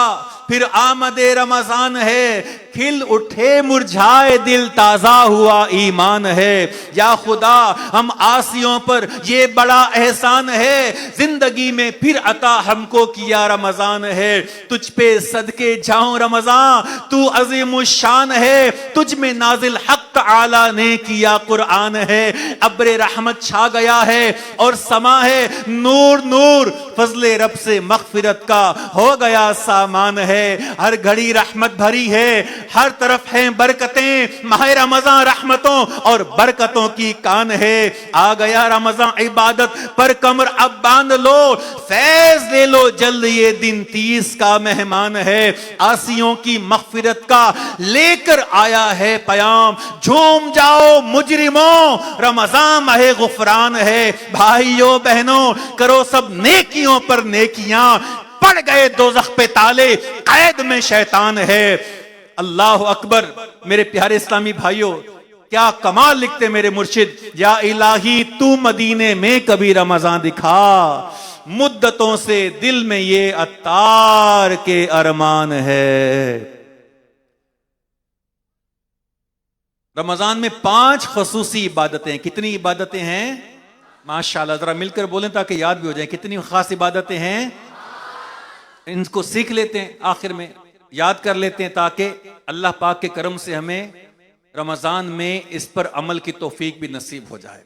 پھر آمد رمضان ہے. کھل اٹھے مرجھائے دل تازہ ہوا ایمان ہے. یا خدا ہم عاصیوں پر یہ بڑا احسان ہے، زندگی میں پھر عطا ہم کو کیا رمضان ہے. تجھ پہ صدقے جاؤں رمضان، تو عظیم الشان ہے. تجھ میں نازل حق تعالی نے کیا قرآن ہے. ابر رحمت چھا گیا ہے اور سما ہے، نور نور فضل رب سے مغفرت کا ہو گیا سامان ہے. ہر گھڑی رحمت بھری ہے، ہر طرف ہیں برکتیں. ماہ رمضان رحمتوں اور برکتوں کی کان ہے. آ گیا رمضان عبادت پر کمر اب باندھ لو، فیض لے لو جلد یہ دن 30 کا مہمان ہے. عاصیوں کی مغفرت کا لے کر آیا ہے پیام. جھوم جاؤ مجرموں، رمضان ماہ غفران ہے. بھائیوں بہنوں کرو سب نیکیوں پر نیکیاں، پڑ گئے دوزخ پہ تالے، قید میں شیطان ہے. اللہ اکبر. میرے پیارے اسلامی بھائیوں، کیا کمال لکھتے میرے مرشد، یا الہی تو مدینے میں کبھی رمضان دکھا، مدتوں سے دل میں یہ عطار کے ارمان ہے. رمضان میں 5 خصوصی عبادتیں. کتنی عبادتیں ہیں؟ ماشاءاللہ. ذرا مل کر بولیں تاکہ یاد بھی ہو جائیں. کتنی خاص عبادتیں ہیں؟ ان کو سیکھ لیتے ہیں، آخر میں یاد کر لیتے ہیں تاکہ اللہ پاک کے کرم سے ہمیں رمضان میں اس پر عمل کی توفیق بھی نصیب ہو جائے.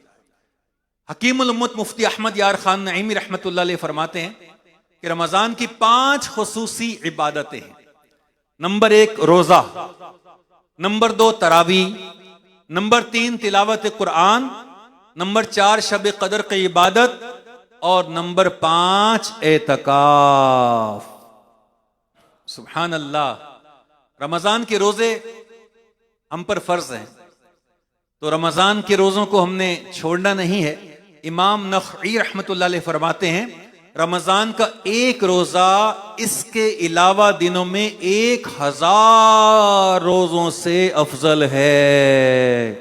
حکیم الامت مفتی احمد یار خان نعیمی رحمت اللہ علیہ فرماتے ہیں کہ رمضان کی 5 خصوصی عبادتیں ہیں. نمبر 1 روزہ، نمبر 2 تراویح، نمبر 3 تلاوت قرآن، نمبر 4 شب قدر کی عبادت، اور نمبر 5 اعتکاف. سبحان اللہ. رمضان کے روزے ہم پر فرض ہیں تو رمضان کے روزوں کو ہم نے چھوڑنا نہیں ہے. امام نخعی رحمت اللہ علیہ فرماتے ہیں رمضان کا ایک روزہ اس کے علاوہ دنوں میں 1000 روزوں سے افضل ہے.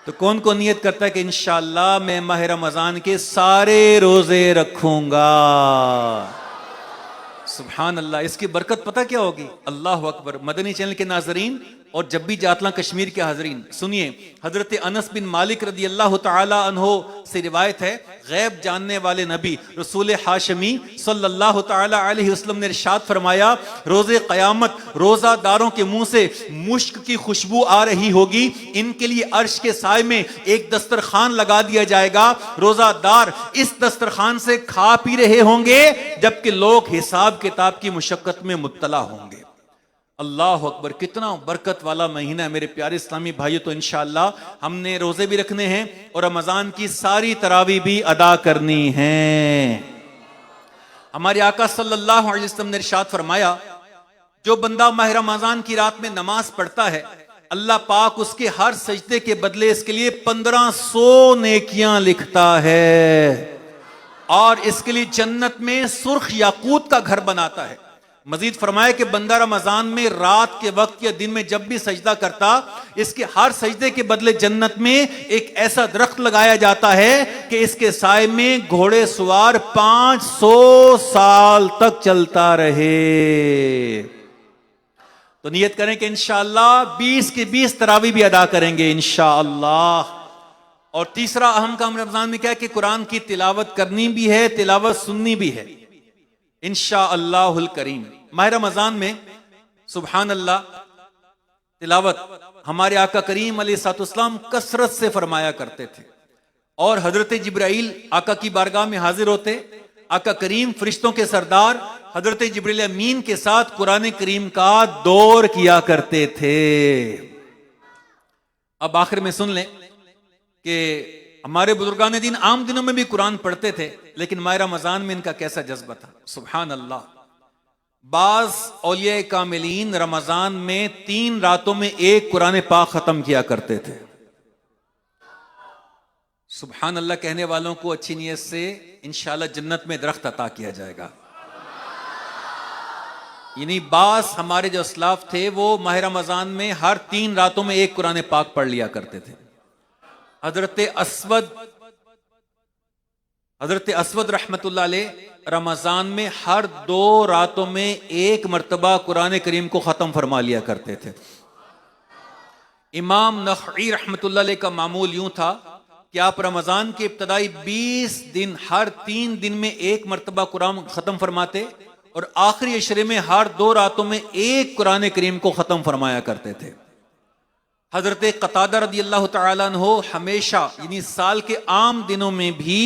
تو کون کون نیت کرتا ہے کہ انشاءاللہ میں ماہ رمضان کے سارے روزے رکھوں گا؟ سبحان اللہ. اس کی برکت پتہ کیا ہوگی؟ اللہ اکبر. مدنی چینل کے ناظرین اور جب بھی جاتلاں کشمیر کے حاضرین سنیے، حضرت انس بن مالک رضی اللہ تعالی عنہ سے روایت ہے، غیب جاننے والے نبی رسول ہاشمی صلی اللہ تعالی علیہ وسلم نے ارشاد فرمایا، روز قیامت روزہ داروں کے منہ سے مشک کی خوشبو آ رہی ہوگی، ان کے لیے عرش کے سائے میں ایک دسترخوان لگا دیا جائے گا، روزہ دار اس دسترخوان سے کھا پی رہے ہوں گے جبکہ لوگ حساب کتاب کی مشقت میں مبتلا ہوں گے۔ اللہ اکبر، کتنا برکت والا مہینہ ہے میرے پیارے اسلامی بھائیو۔ تو انشاءاللہ ہم نے روزے بھی رکھنے ہیں اور رمضان کی ساری تراویح بھی ادا کرنی ہیں۔ ہمارے آقا صلی اللہ علیہ وسلم نے ارشاد فرمایا، جو بندہ ماہ رمضان کی رات میں نماز پڑھتا ہے، اللہ پاک اس کے ہر سجدے کے بدلے اس کے لیے 1500 نیکیاں لکھتا ہے اور اس کے لیے جنت میں سرخ یاقوت کا گھر بناتا ہے۔ مزید فرمایا کہ بندہ رمضان میں رات کے وقت یا دن میں جب بھی سجدہ کرتا، اس کے ہر سجدے کے بدلے جنت میں ایک ایسا درخت لگایا جاتا ہے کہ اس کے سائے میں گھوڑے سوار 500 سال تک چلتا رہے۔ تو نیت کریں کہ انشاءاللہ 20 کی 20 تراویح بھی ادا کریں گے انشاءاللہ۔ اور تیسرا اہم کام رمضان میں کیا ہے کہ قرآن کی تلاوت کرنی بھی ہے، تلاوت سننی بھی ہے انشاءاللہ الکریم۔ ماہ رمضان میں سبحان اللہ تلاوت ہمارے آقا کریم علیہ الصلوۃ والسلام کثرت سے فرمایا کرتے تھے، اور حضرت جبرائیل آقا کی بارگاہ میں حاضر ہوتے، آقا کریم فرشتوں کے سردار حضرت جبرائیل امین کے ساتھ قرآن کریم کا دور کیا کرتے تھے۔ اب آخر میں سن لیں کہ ہمارے بزرگان دین عام دنوں میں بھی قرآن پڑھتے تھے، لیکن ماہ رمضان میں ان کا کیسا جذبہ تھا، سبحان اللہ۔ بعض اولیاء کاملین رمضان میں 3 راتوں میں ایک قرآن پاک ختم کیا کرتے تھے۔ سبحان اللہ کہنے والوں کو اچھی نیت سے انشاءاللہ جنت میں درخت عطا کیا جائے گا۔ یعنی بعض ہمارے جو اسلاف تھے وہ ماہ رمضان میں ہر 3 راتوں میں ایک قرآن پاک پڑھ لیا کرتے تھے۔ حضرت اسود رحمت اللہ علیہ رمضان میں ہر 2 راتوں میں ایک مرتبہ قرآن کریم کو ختم فرما لیا کرتے تھے۔ امام نخعی رحمت اللہ علیہ کا معمول یوں تھا کہ آپ رمضان کے ابتدائی 20 دن ہر 3 دن میں ایک مرتبہ قرآن ختم فرماتے، اور آخری عشرے میں ہر 2 راتوں میں ایک قرآن کریم کو ختم فرمایا کرتے تھے۔ حضرت قتادہ رضی اللہ تعالیٰ عنہ ہمیشہ یعنی سال کے عام دنوں میں بھی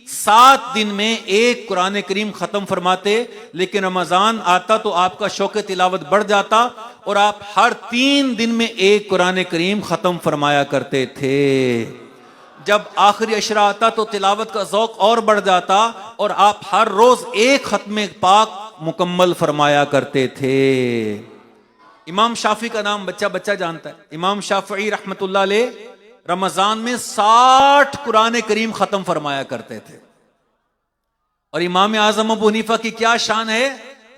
7 دن میں ایک قرآن کریم ختم فرماتے، لیکن رمضان آتا تو آپ کا شوق تلاوت بڑھ جاتا اور آپ ہر 3 دن میں ایک قرآن کریم ختم فرمایا کرتے تھے۔ جب آخری عشرہ آتا تو تلاوت کا ذوق اور بڑھ جاتا اور آپ ہر روز ایک ختم پاک مکمل فرمایا کرتے تھے۔ امام شافعی کا نام بچہ بچہ جانتا ہے۔ امام شافعی رحمت اللہ علیہ رمضان میں 60 قرآن کریم ختم فرمایا کرتے تھے۔ اور امام اعظم ابو حنیفہ کی کیا شان ہے،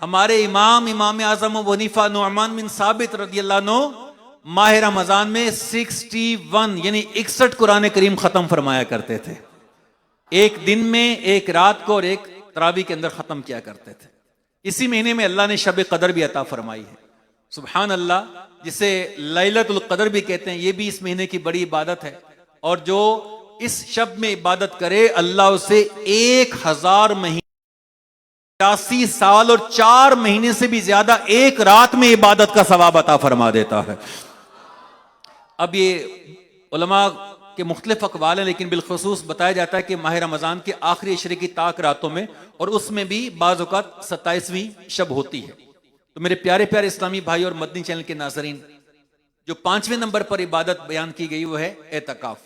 ہمارے امام اعظم ابو حنیفہ نعمان بن ثابت رضی اللہ عنہ ماہ رمضان میں 61 یعنی 61 قرآن کریم ختم فرمایا کرتے تھے، ایک دن میں، ایک رات کو اور ایک تراویح کے اندر ختم کیا کرتے تھے۔ اسی مہینے میں اللہ نے شب قدر بھی عطا فرمائی ہے، سبحان اللہ، جسے لیلۃ القدر بھی کہتے ہیں، یہ بھی اس مہینے کی بڑی عبادت ہے، اور جو اس شب میں عبادت کرے اللہ اسے 1000 مہینے 80 سال اور 4 مہینے سے بھی زیادہ ایک رات میں عبادت کا ثواب عطا فرما دیتا ہے۔ اب یہ علماء کے مختلف اقوال ہیں، لیکن بالخصوص بتایا جاتا ہے کہ ماہ رمضان کے آخری عشرے کی طاق راتوں میں، اور اس میں بھی بعض اوقات 27ویں شب ہوتی ہے۔ تو میرے پیارے پیارے اسلامی بھائی اور مدنی چینل کے ناظرین، جو 5ویں نمبر پر عبادت بیان کی گئی وہ ہے اعتکاف۔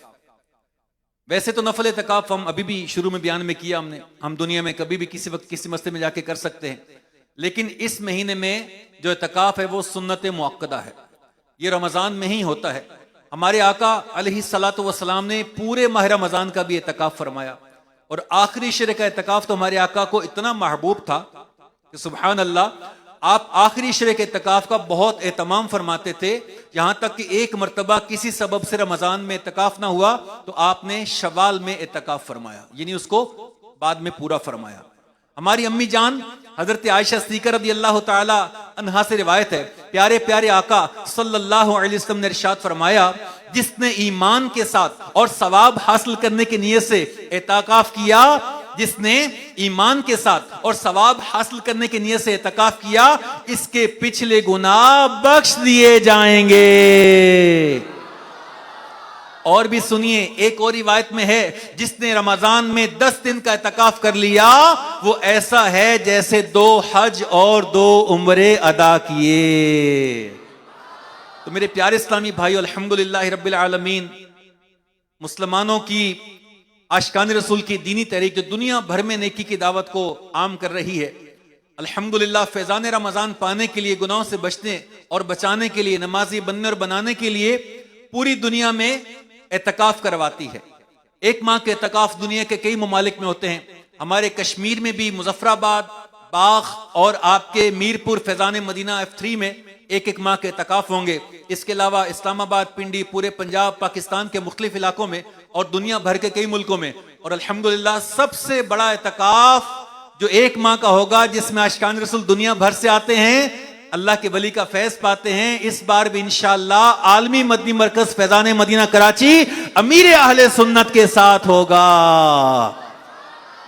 ویسے تو نفل اعتکاف ہم ابھی بھی شروع میں بیان میں کیا ہم دنیا میں کبھی بھی کسی وقت کسی مسجد میں جا کے کر سکتے ہیں، لیکن اس مہینے میں جو اعتکاف ہے وہ سنت مؤکدہ ہے، یہ رمضان میں ہی ہوتا ہے۔ ہمارے آقا علیہ الصلوۃ والسلام نے پورے ماہ رمضان کا بھی اعتکاف فرمایا، اور آخری عشرے کا اعتکاف تو ہمارے آقا کو اتنا محبوب تھا کہ سبحان اللہ، آپ آخری عشرے کے اعتکاف کا بہت اہتمام فرماتے تھے، یہاں تک کہ ایک مرتبہ کسی سبب سے رمضان میں اعتکاف نہ ہوا تو آپ نے شوال میں اعتکاف فرمایا، یعنی اس کو بعد میں پورا فرمایا۔ ہماری امی جان حضرت عائشہ صدیقہ رضی اللہ تعالی عنہا سے روایت ہے کہ پیارے پیارے آقا صلی اللہ علیہ وسلم نے ارشاد فرمایا جس نے ایمان کے ساتھ اور ثواب حاصل کرنے کی نیت سے اعتکاف کیا، جس نے ایمان کے ساتھ اور ثواب حاصل کرنے کی نیت سے اعتکاف کیا، اس کے پچھلے گناہ بخش دیے جائیں گے۔ اور بھی سنیے، ایک اور روایت میں ہے جس نے رمضان میں 10 دن کا اعتکاف کر لیا وہ ایسا ہے جیسے 2 حج اور 2 عمرے ادا کیے۔ تو میرے پیارے اسلامی بھائیو، الحمدللہ رب العالمین، مسلمانوں کی عاشقان رسول کی دینی تحریک جو دنیا بھر میں نیکی کی دعوت کو عام کر رہی ہے، الحمدللہ فیضان رمضان پانے کے لیے، گناہوں سے بچنے اور بچانے کے لیے، نمازی بننے اور بنانے کے لیے پوری دنیا میں اعتکاف کرواتی ہے۔ 1 ماہ کے اعتکاف دنیا کے کئی ممالک میں ہوتے ہیں۔ ہمارے کشمیر میں بھی مظفر آباد، باغ اور آپ کے میرپور فیضان مدینہ F3 میں 1 ماہ کے اعتکاف ہوں گے۔ اس کے علاوہ اسلام آباد، پنڈی، پورے پنجاب، پاکستان کے مختلف علاقوں میں اور دنیا بھر کے کئی ملکوں میں۔ اور الحمدللہ سب سے بڑا اعتکاف جو 1 ماہ کا ہوگا، جس میں عاشقان رسول دنیا بھر سے آتے ہیں، اللہ کے ولی کا فیض پاتے ہیں، اس بار بھی انشاءاللہ عالمی مدنی مرکز فیضان مدینہ کراچی امیر اہل سنت کے ساتھ ہوگا۔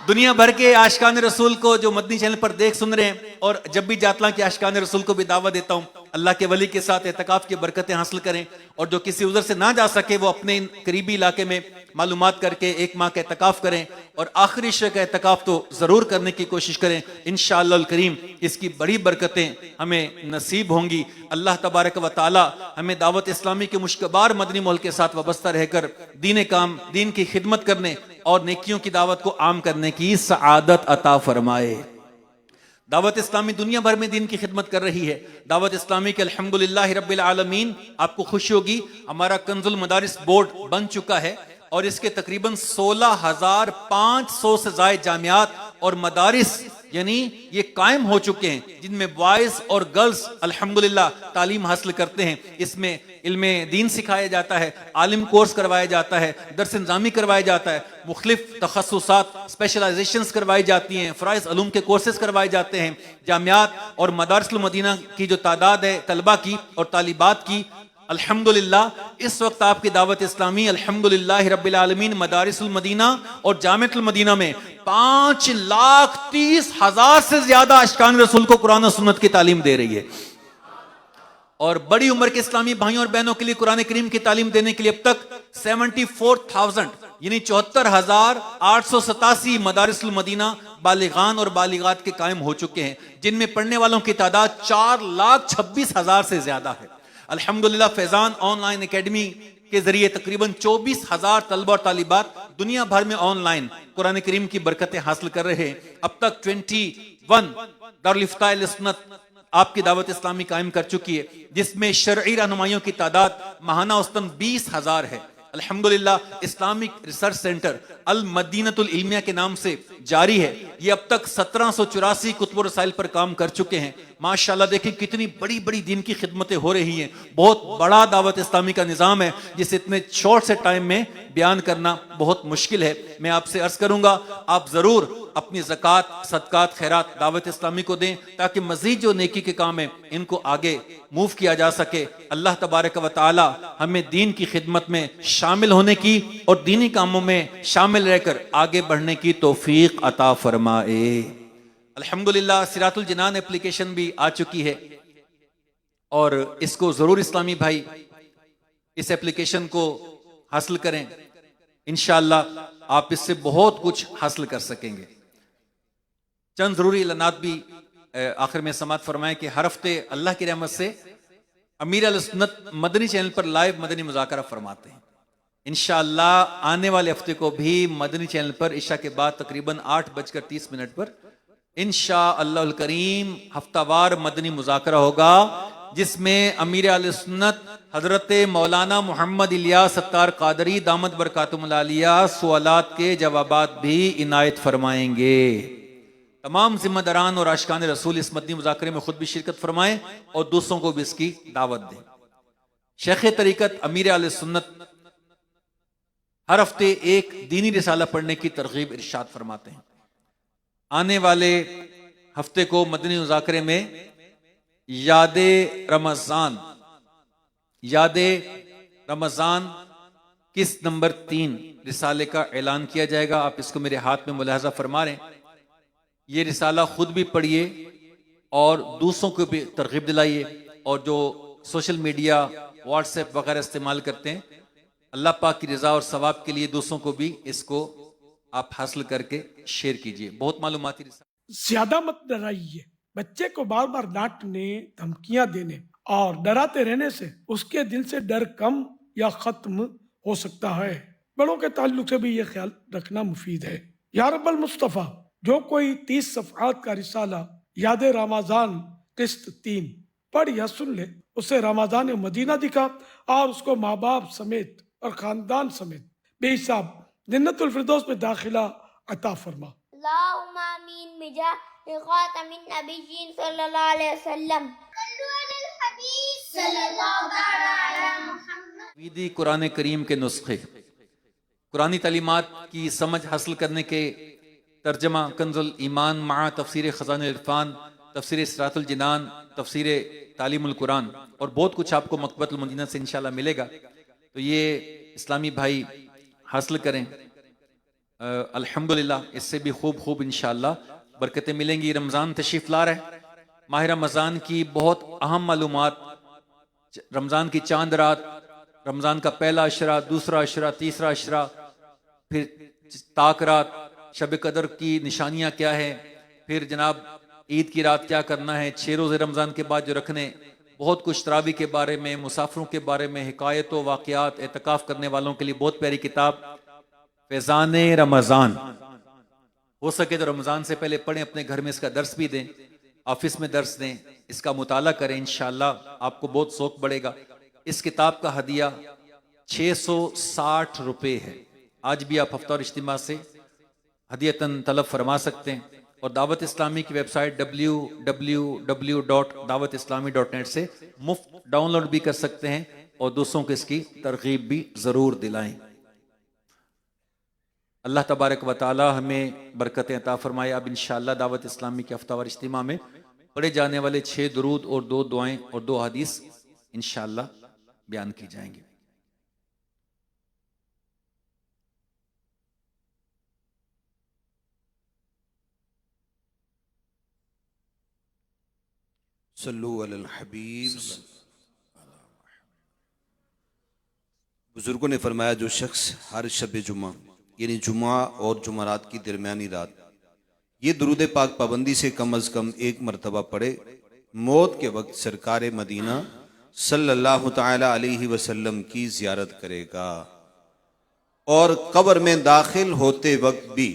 دنیا بھر کے عاشقان رسول کو جو مدنی چینل پر دیکھ سن رہے ہیں، اور جب بھی جاتلاں کے عاشقان رسول کو بھی دعوت دیتا ہوں، اللہ کے ولی کے ساتھ اعتکاف کی برکتیں حاصل کریں، اور جو کسی عذر سے نہ جا سکے وہ اپنے قریبی علاقے میں معلومات کر کے 1 ماہ کا اعتکاف کریں، اور آخری شب کا اعتکاف تو ضرور کرنے کی کوشش کریں۔ انشاءاللہ الکریم اس کی بڑی برکتیں ہمیں نصیب ہوں گی۔ اللہ تبارک و تعالی ہمیں دعوت اسلامی کے مشکبار مدنی ماحول کے ساتھ وابستہ رہ کر دین کی خدمت کرنے اور نیکیوں کی دعوت کو عام کرنے کی سعادت عطا فرمائے۔ دعوت اسلامی دنیا بھر میں دین کی خدمت کر رہی ہے۔ دعوت اسلامی کے الحمدللہ رب العالمین، آپ کو خوشی ہوگی ہمارا کنز المدارس بورڈ بن چکا ہے، اور اس کے تقریباً 16,500 سے زائد جامعات اور مدارس یعنی یہ قائم ہو چکے ہیں، جن میں بوائز اور گرلز الحمدللہ تعلیم حاصل کرتے ہیں۔ اس میں علم دین سکھایا جاتا ہے، عالم کورس کروایا جاتا ہے، درس نظامی کروایا جاتا ہے، مختلف تخصصات اسپیشلائزیشنز کروائی جاتی ہیں، فرائض علوم کے کورسز کروائے جاتے ہیں۔ جامعات اور مدارس المدینہ کی جو تعداد ہے طلبہ کی اور طالبات کی، الحمدللہ اس وقت آپ کی دعوت اسلامی الحمدللہ رب العالمین مدارس المدینہ اور جامعۃ المدینہ میں 5,30,000 سے زیادہ عاشقان رسول کو قرآن و سنت کی تعلیم دے رہی ہے، اور بڑی عمر کے اسلامی بھائیوں اور بہنوں کے لیے قرآن کریم کی تعلیم دینے کے لیے اب تک 74,000 یعنی 74,887 مدارس المدینہ بالغان اور بالغات کے قائم ہو چکے ہیں، جن میں پڑھنے والوں کی تعداد 4,26,000 سے زیادہ ہے۔ الحمدللہ فیضان آن لائن اکیڈمی کے ذریعے تقریباً 24,000 طلبہ اور طالبات دنیا بھر میں آن لائن قرآن کریم کی برکتیں حاصل کر رہے ہیں۔ اب تک 21 دارالفتاء اہل سنت آپ کی دعوت اسلامی قائم کر چکی ہے، جس میں شرعی رہنمائیوں کی تعداد ماہانہ اوسطاً 20,000 ہے۔ الحمدللہ اسلامک ریسرچ سینٹر المدینۃ العلمیہ کے نام سے جاری ہے، یہ اب تک 1784 کتب و رسائل پر کام کر چکے ہیں۔ ماشاءاللہ دیکھیں کتنی بڑی بڑی دین کی خدمتیں ہو رہی ہیں، بہت بڑا دعوت اسلامی کا نظام ہے جسے اتنے شارٹ سے ٹائم میں بیان کرنا بہت مشکل ہے۔ میں آپ سے عرض کروں گا آپ ضرور اپنی زکوٰۃ، صدقات، خیرات دعوت اسلامی کو دیں، تاکہ مزید جو نیکی کے کام ہیں ان کو آگے موو کیا جا سکے۔ اللہ تبارک و تعالی ہمیں دین کی خدمت میں شامل ہونے کی اور دینی کاموں میں شامل رہ کر آگے بڑھنے کی توفیق عطا فرمائے۔ الحمدللہ صراط الجنان اپلیکیشن بھی آ چکی ہے، اور اس کو ضرور اسلامی بھائی اس اپلیکیشن کو حاصل کریں، انشاءاللہ آپ اس سے بہت کچھ حاصل کر سکیں گے۔ چند ضروری اعلانات بھی آخر میں سماعت فرمائیں کہ ہر ہفتے اللہ کی رحمت سے امیر اہل سنت مدنی چینل پر لائیو مدنی مذاکرہ فرماتے ہیں۔ انشاءاللہ آنے والے ہفتے کو بھی مدنی چینل پر عشاء کے بعد تقریباً 8:30 پر انشاءاللہ الکریم ہفتہ وار مدنی مذاکرہ ہوگا، جس میں امیر اہل سنت حضرت مولانا محمد الیاس ستار قادری دامت برکاتہم العالیہ سوالات کے جوابات بھی عنایت فرمائیں گے۔ تمام ذمہ داران اور عاشقان رسول اس مدنی مذاکرے میں خود بھی شرکت فرمائیں اور دوسروں کو بھی اس کی دعوت دیں۔ شیخ طریقت امیر اہل سنت ہر ہفتے ایک دینی رسالہ پڑھنے کی ترغیب ارشاد فرماتے ہیں۔ آنے والے ہفتے کو مدنی مذاکرے میں یاد رمضان، یاد رمضان قسط نمبر 3 رسالے کا اعلان کیا جائے گا. آپ اس کو میرے ہاتھ میں ملاحظہ فرما رہے ہیں. یہ رسالہ خود بھی پڑھیے اور دوسروں کو بھی ترغیب دلائیے، اور جو سوشل میڈیا واٹس ایپ وغیرہ استعمال کرتے ہیں، اللہ پاک کی رضا اور ثواب کے لیے دوسروں کو بھی اس کو آپ حاصل کر کے شیئر کیجیے. بہت معلوماتی رسالہ. زیادہ مت ڈرائیے. بچے کو بار بار ڈانٹنے، دھمکیاں دینے اور ڈراتے رہنے سے اس کے دل سے ڈر کم یا ختم ہو سکتا ہے. بڑوں کے تعلق سے بھی یہ خیال رکھنا مفید ہے. یا رب المصطفیٰ، جو کوئی 30 صفحات کا رسالہ یاد رمضان قسط 3 پڑھ یا سن لے، اسے رمضان مدینہ دکھا اور اس کو ماں باپ سمیت اور خاندان سمیت بے حساب جنت الفردوس میں داخلہ عطا فرما. اللہم آمین بجاہ خاتم النبیین صلی اللہ علیہ وسلم. صلو علی الحبیب صلی اللہ علیہ محمد. ویدی قرآن کریم کے نسخے، قرآنی تعلیمات کی سمجھ حاصل کرنے کے ترجمہ کنز الایمان مع تفسیر خزان العرفان، تفسیر صراط الجنان، تفسیر تعلیم القرآن اور بہت کچھ آپ کو مکتبۃ المدینہ سے انشاءاللہ ملے گا. تو یہ اسلامی بھائی حاصل کریں. الحمدللہ اس سے بھی خوب انشاءاللہ برکتیں ملیں گی. رمضان تشریف لا رہے، ماہ رمضان کی بہت اہم معلومات، رمضان کی چاند رات، رمضان کا پہلا عشرہ، دوسرا عشرہ، تیسرا عشرہ، پھر تاک رات، شب قدر کی نشانیاں کیا ہے، پھر جناب عید کی رات کیا کرنا ہے، 6 روزے رمضان کے بعد جو رکھنے، بہت کچھ تراویح کے بارے میں، مسافروں کے بارے میں، حکایت و واقعات، اعتکاف کرنے والوں کے لیے بہت پیاری کتاب فیضان رمضان. ہو سکے تو رمضان سے پہلے پڑھیں، اپنے گھر میں اس کا درس بھی دیں، آفس میں درس دیں، اس کا مطالعہ کریں، انشاءاللہ آپ کو بہت ذوق بڑھے گا. اس کتاب کا ہدیہ 660 روپے ہے. آج بھی آپ ہفتہ اور اجتماع سے ہدیتاً طلب فرما سکتے ہیں، اور دعوت اسلامی کی ویب سائٹ www.dawatislami.net سے مفت ڈاؤن لوڈ بھی کر سکتے ہیں، اور دوسروں کو اس کی ترغیب بھی ضرور دلائیں. اللہ تبارک و تعالی ہمیں برکتیں عطا فرمائے. اب انشاءاللہ دعوت اسلامی کے ہفتہ وار اجتماع میں پڑھے جانے والے 6 درود اور 2 دعائیں اور 2 حدیث انشاءاللہ بیان کی جائیں گی. صلو علی الحبیب. بزرگوں نے فرمایا جو شخص ہر شب جمعہ یعنی جمعہ اور جمعرات کی درمیانی رات یہ درود پاک پابندی سے کم از کم 1 مرتبہ پڑھے، موت کے وقت سرکار مدینہ صلی اللہ تعالی علیہ وسلم کی زیارت کرے گا، اور قبر میں داخل ہوتے وقت بھی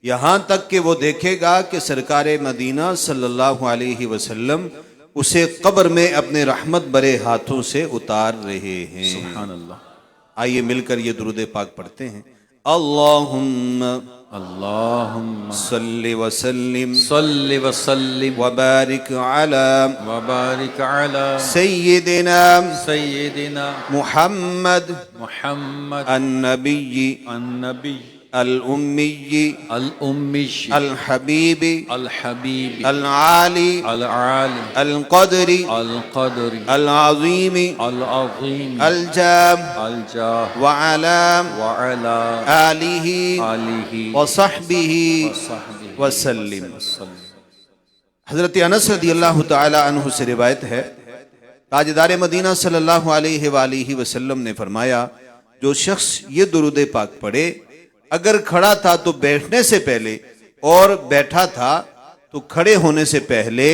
یہاں تک کہ وہ دیکھے گا کہ سرکار مدینہ صلی اللہ علیہ وسلم اسے قبر میں اپنے رحمت برے ہاتھوں سے اتار رہے ہیں. سبحان اللہ. آئیے مل کر یہ درود پاک پڑھتے ہیں. اللہم صلی وسلم وبارک علی سیدنا محمد النبی الأمی الحبیب العالی القدر العظیم الجاہ وعلى آلہ وصحبہ وسلم. حضرت انس رضی اللہ تعالی عنہ سے روایت ہے، تاجدار مدینہ صلی اللہ علیہ وآلہ وسلم نے فرمایا جو شخص یہ درود پاک پڑھے، اگر کھڑا تھا تو بیٹھنے سے پہلے اور بیٹھا تھا تو کھڑے ہونے سے پہلے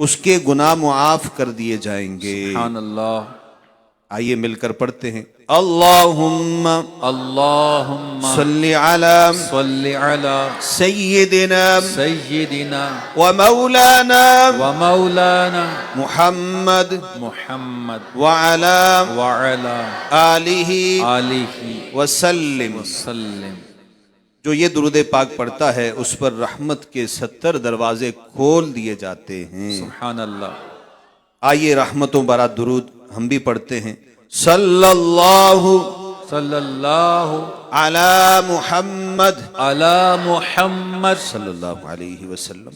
اس کے گناہ معاف کر دیے جائیں گے. سبحان اللہ. آئیے مل کر پڑھتے ہیں. اللہم صلی علی سیدنا ومولانا محمد وعلی آلہ وسلم. جو یہ درود پاک پڑھتا ہے اس پر رحمت کے 70 دروازے کھول دیے جاتے ہیں. سبحان اللہ. آئیے رحمتوں بھرا درود ہم بھی پڑھتے ہیں. صلی اللہ علی محمد صلی اللہ علیہ وسلم.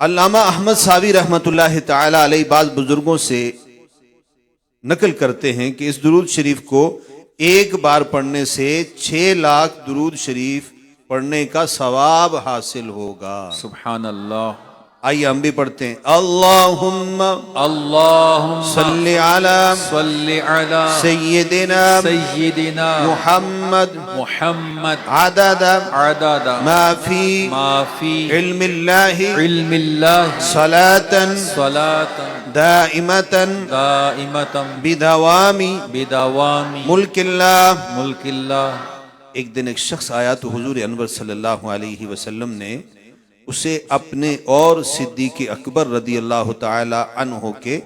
علامہ احمد ساوی رحمۃ اللہ تعالی علیہ بعض بزرگوں سے نقل کرتے ہیں کہ اس درود شریف کو ایک بار پڑھنے سے 6 لاکھ درود شریف پڑھنے کا ثواب حاصل ہوگا۔ سبحان اللہ۔ آئیے ہم بھی پڑھتے ہیں۔ اللہم اللہم صلی علی صلی علی سیدنا سیدنا محمد محمد عدد عدد ما فی ما فی علم اللہ علم اللہ صلاة صلاة دائمة دائمة بدوام بدوام ملک اللہ۔ ملک اللہ۔ ایک دن ایک شخص آیا تو حضور انور صلی اللہ علیہ وسلم نے اسے اپنے اور صدیق اکبر رضی اللہ تعالی عنہ کے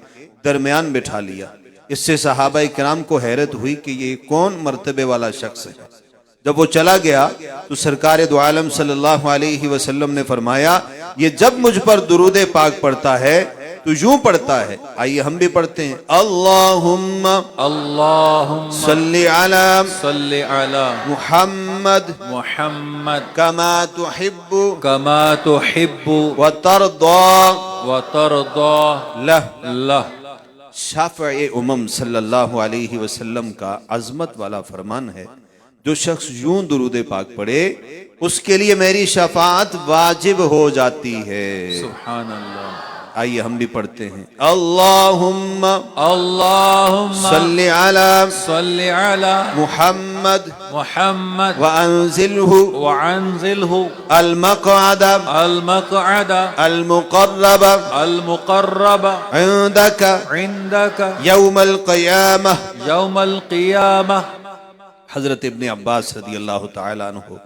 درمیان بٹھا لیا۔ اس سے صحابہ کرام کو حیرت ہوئی کہ یہ کون مرتبے والا شخص ہے۔ جب وہ چلا گیا تو سرکار دو عالم صلی اللہ علیہ وسلم نے فرمایا یہ جب مجھ پر درود پاک پڑھتا ہے تو یوں پڑھتا ہے۔ آئیے ہم بھی پڑھتے ہیں۔ اللہم اللہم صلی علی صلی علی محمد محمد کما تحب کما تحب وترضى وترضى لہ۔ لہ۔ شافع امم صلی اللہ علیہ وسلم کا عظمت والا فرمان ہے، جو شخص یوں درود پاک پڑھے اس کے لیے میری شفاعت واجب ہو جاتی ہے۔ سبحان اللہ۔ آئیے ہم بھی پڑھتے ہیں۔ اللہم اللہم صلی علی صلی علی محمد محمد وانزلہ وعنزلہ المقعد المقعد المقرب المقرب عندك عندك یوم القیامہ۔ یوم القیامہ۔ حضرت ابن عباس رضی اللہ تعالیٰ عنہ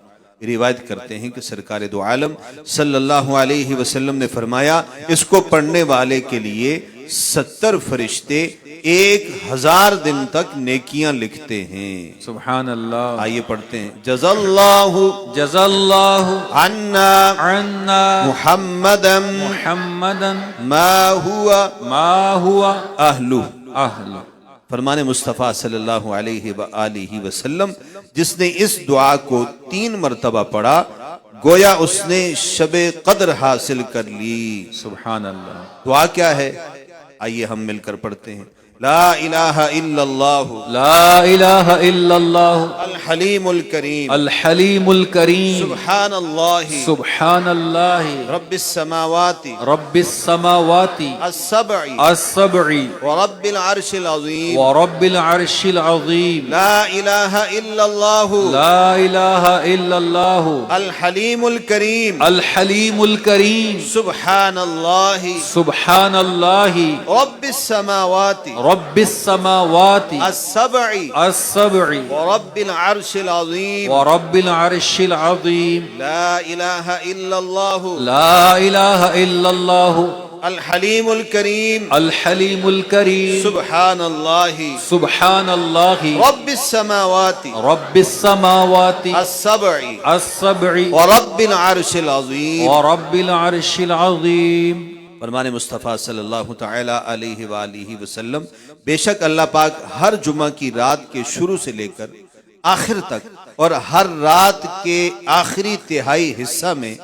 روایت کرتے ہیں کہ سرکار دو عالم صلی اللہ علیہ وسلم نے فرمایا اس کو پڑھنے والے کے لیے 70 فرشتے 1000 دن تک نیکیاں لکھتے ہیں۔ سبحان اللہ۔ آئیے پڑھتے ہیں۔ جزا اللہ جزا اللہ عنا عنا محمدا محمدا ما ہوا ما ہوا اہلہ۔ اہل۔ فرمان مصطفیٰ صلی اللہ علیہ وآلہ وسلم جس نے اس دعا کو 3 مرتبہ پڑھا گویا اس نے شب قدر حاصل کر لی۔ سبحان اللہ۔ دعا کیا ہے؟ آئیے ہم مل کر پڑھتے ہیں۔ لا الہ الا اللہ لا الہ الا اللہ الحلیم الکریم الحلیم الکریم سبحان اللہ سبحان اللہ رب السماوات رب السماوات السبع السبع ورب العرش العظیم ورب العرش العظیم لا الہ الا اللہ لا الہ الا اللہ الحلیم الکریم الحلیم الکریم سبحان اللہ سبحان اللہ رب السماوات رب السماوات السبع السبع ورب العرش العظیم ورب العرش العظیم لا الہ الا اللہ لا الہ الا اللہ الحلیم الکریم الحلیم الکریم سبحان اللہ سبحان اللہ رب السماوات رب السماوات السبع السبع ورب العرش العظیم۔ ورب العرش العظیم۔ فرمان مصطفیٰ صلی اللہ تعالی علیہ وآلہ وسلم بے شک اللہ پاک ہر جمعہ کی رات کے شروع سے لے کر آخر تک اور ہر رات کے آخری تہائی حصہ میں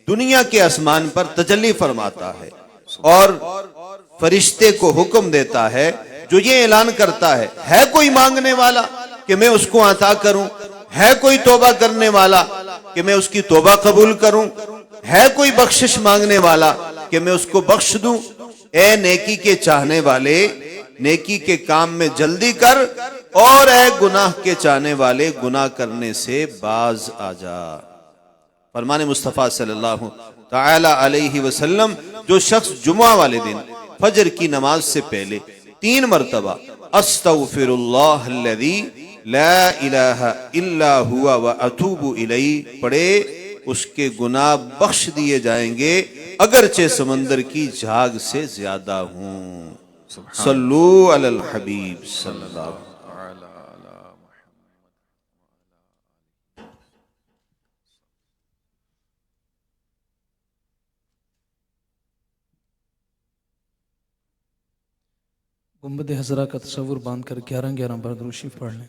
دنیا کے آسمان پر تجلی فرماتا ہے اور فرشتے کو حکم دیتا ہے جو یہ اعلان کرتا ہے کوئی مانگنے والا کہ میں اس کو عطا کروں، ہے کوئی توبہ کرنے والا کہ میں اس کی توبہ قبول کروں، ہے کوئی بخشش مانگنے والا کہ میں اس کو بخش دوں۔ اے نیکی کے چاہنے والے نیکی کے کام میں جلدی کر اور اے گناہ کے چاہنے والے گناہ کرنے سے باز آ جا۔ فرمان مصطفیٰ صلی اللہ تعالی علیہ وسلم جو شخص جمعہ والے دن فجر کی نماز سے پہلے 3 مرتبہ استغفر اللہ الذی لا الہ الا ہوا واتوب الیہ پڑھے اس کے گناہ بخش دیے جائیں گے اگرچہ سمندر کی جھاگ سے زیادہ ہوں۔ صلو علی الحبیب صلی اللہ علیہ وسلم۔ گنبد حضرہ کا تصور باندھ کر 11 بار درود شریف پڑھ لیں۔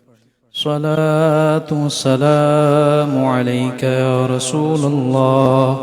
صلاۃ و سلام علیک یا رسول اللہ،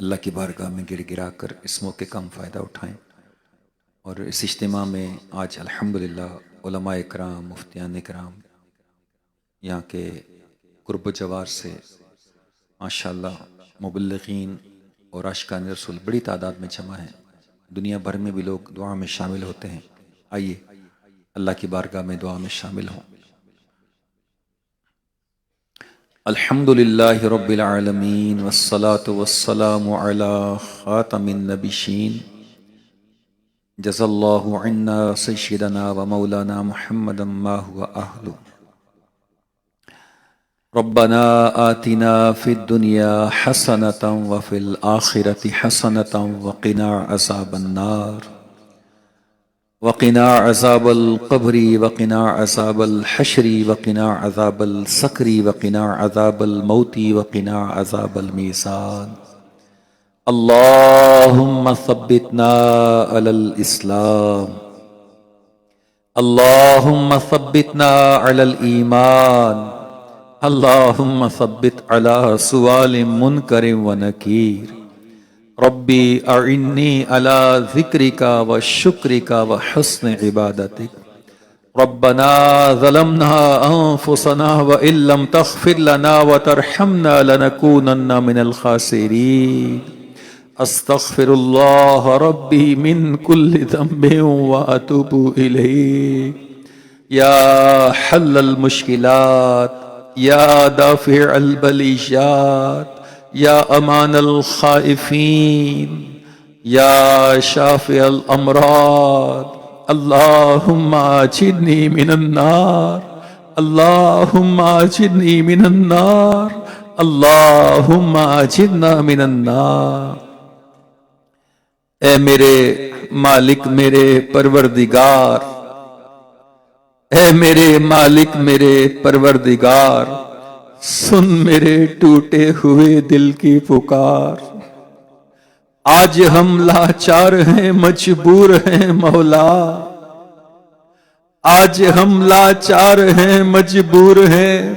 اللہ کی بارگاہ میں گر گرا کر اس موقع کا ہم فائدہ اٹھائیں، اور اس اجتماع میں آج الحمدللہ علماء اکرام، مفتیان اکرام یہاں کے قرب و جوار سے ماشاءاللہ مبلغین اور عاشقان رسول بڑی تعداد میں جمع ہیں، دنیا بھر میں بھی لوگ دعا میں شامل ہوتے ہیں۔ آئیے اللہ کی بارگاہ میں دعا میں شامل ہوں۔ الحمدللہ رب العالمین والصلاة والسلام علی خاتم النبیین، جزا اللہ عنا سیدنا و مولانا محمدا ما هو اہلہ۔ ربنا آتنا فی الدنیا حسنة وفی الآخرة حسنة وقنا عذاب النار، وقنا عذاب القبر، وقنا عذاب الحشر، وقنا عذاب السکر، وقنا عذاب الموت، وقنا عذاب المیزان۔ اللہم ثبتنا علی الاسلام، اللہم ثبتنا علی الایمان، اللہم ثبت علی سؤال منکر و نکیر۔ ربی اعنی علی ذکرک و شکرک و حسن عبادتک۔ ربنا ظلمنا انفسنا وان لم تغفر لنا وترحمنا لنکونن من الخاسرین۔ استغفر اللہ ربی من کل ذنب واتوب الیہ۔ یا حل المشکلات، یا دافع البلیات، یا امان الخائفین، یا شافع الامراض، اللہم اجرنی من النار، اللہم اجرنی من النار، اللہم اجرنا من النار۔ اے میرے مالک، میرے پروردگار، اے میرے مالک، میرے پروردگار، سن میرے ٹوٹے ہوئے دل کی پکار۔ آج ہم لاچار ہیں، مجبور ہیں مولا، آج ہم لاچار ہیں، مجبور ہیں،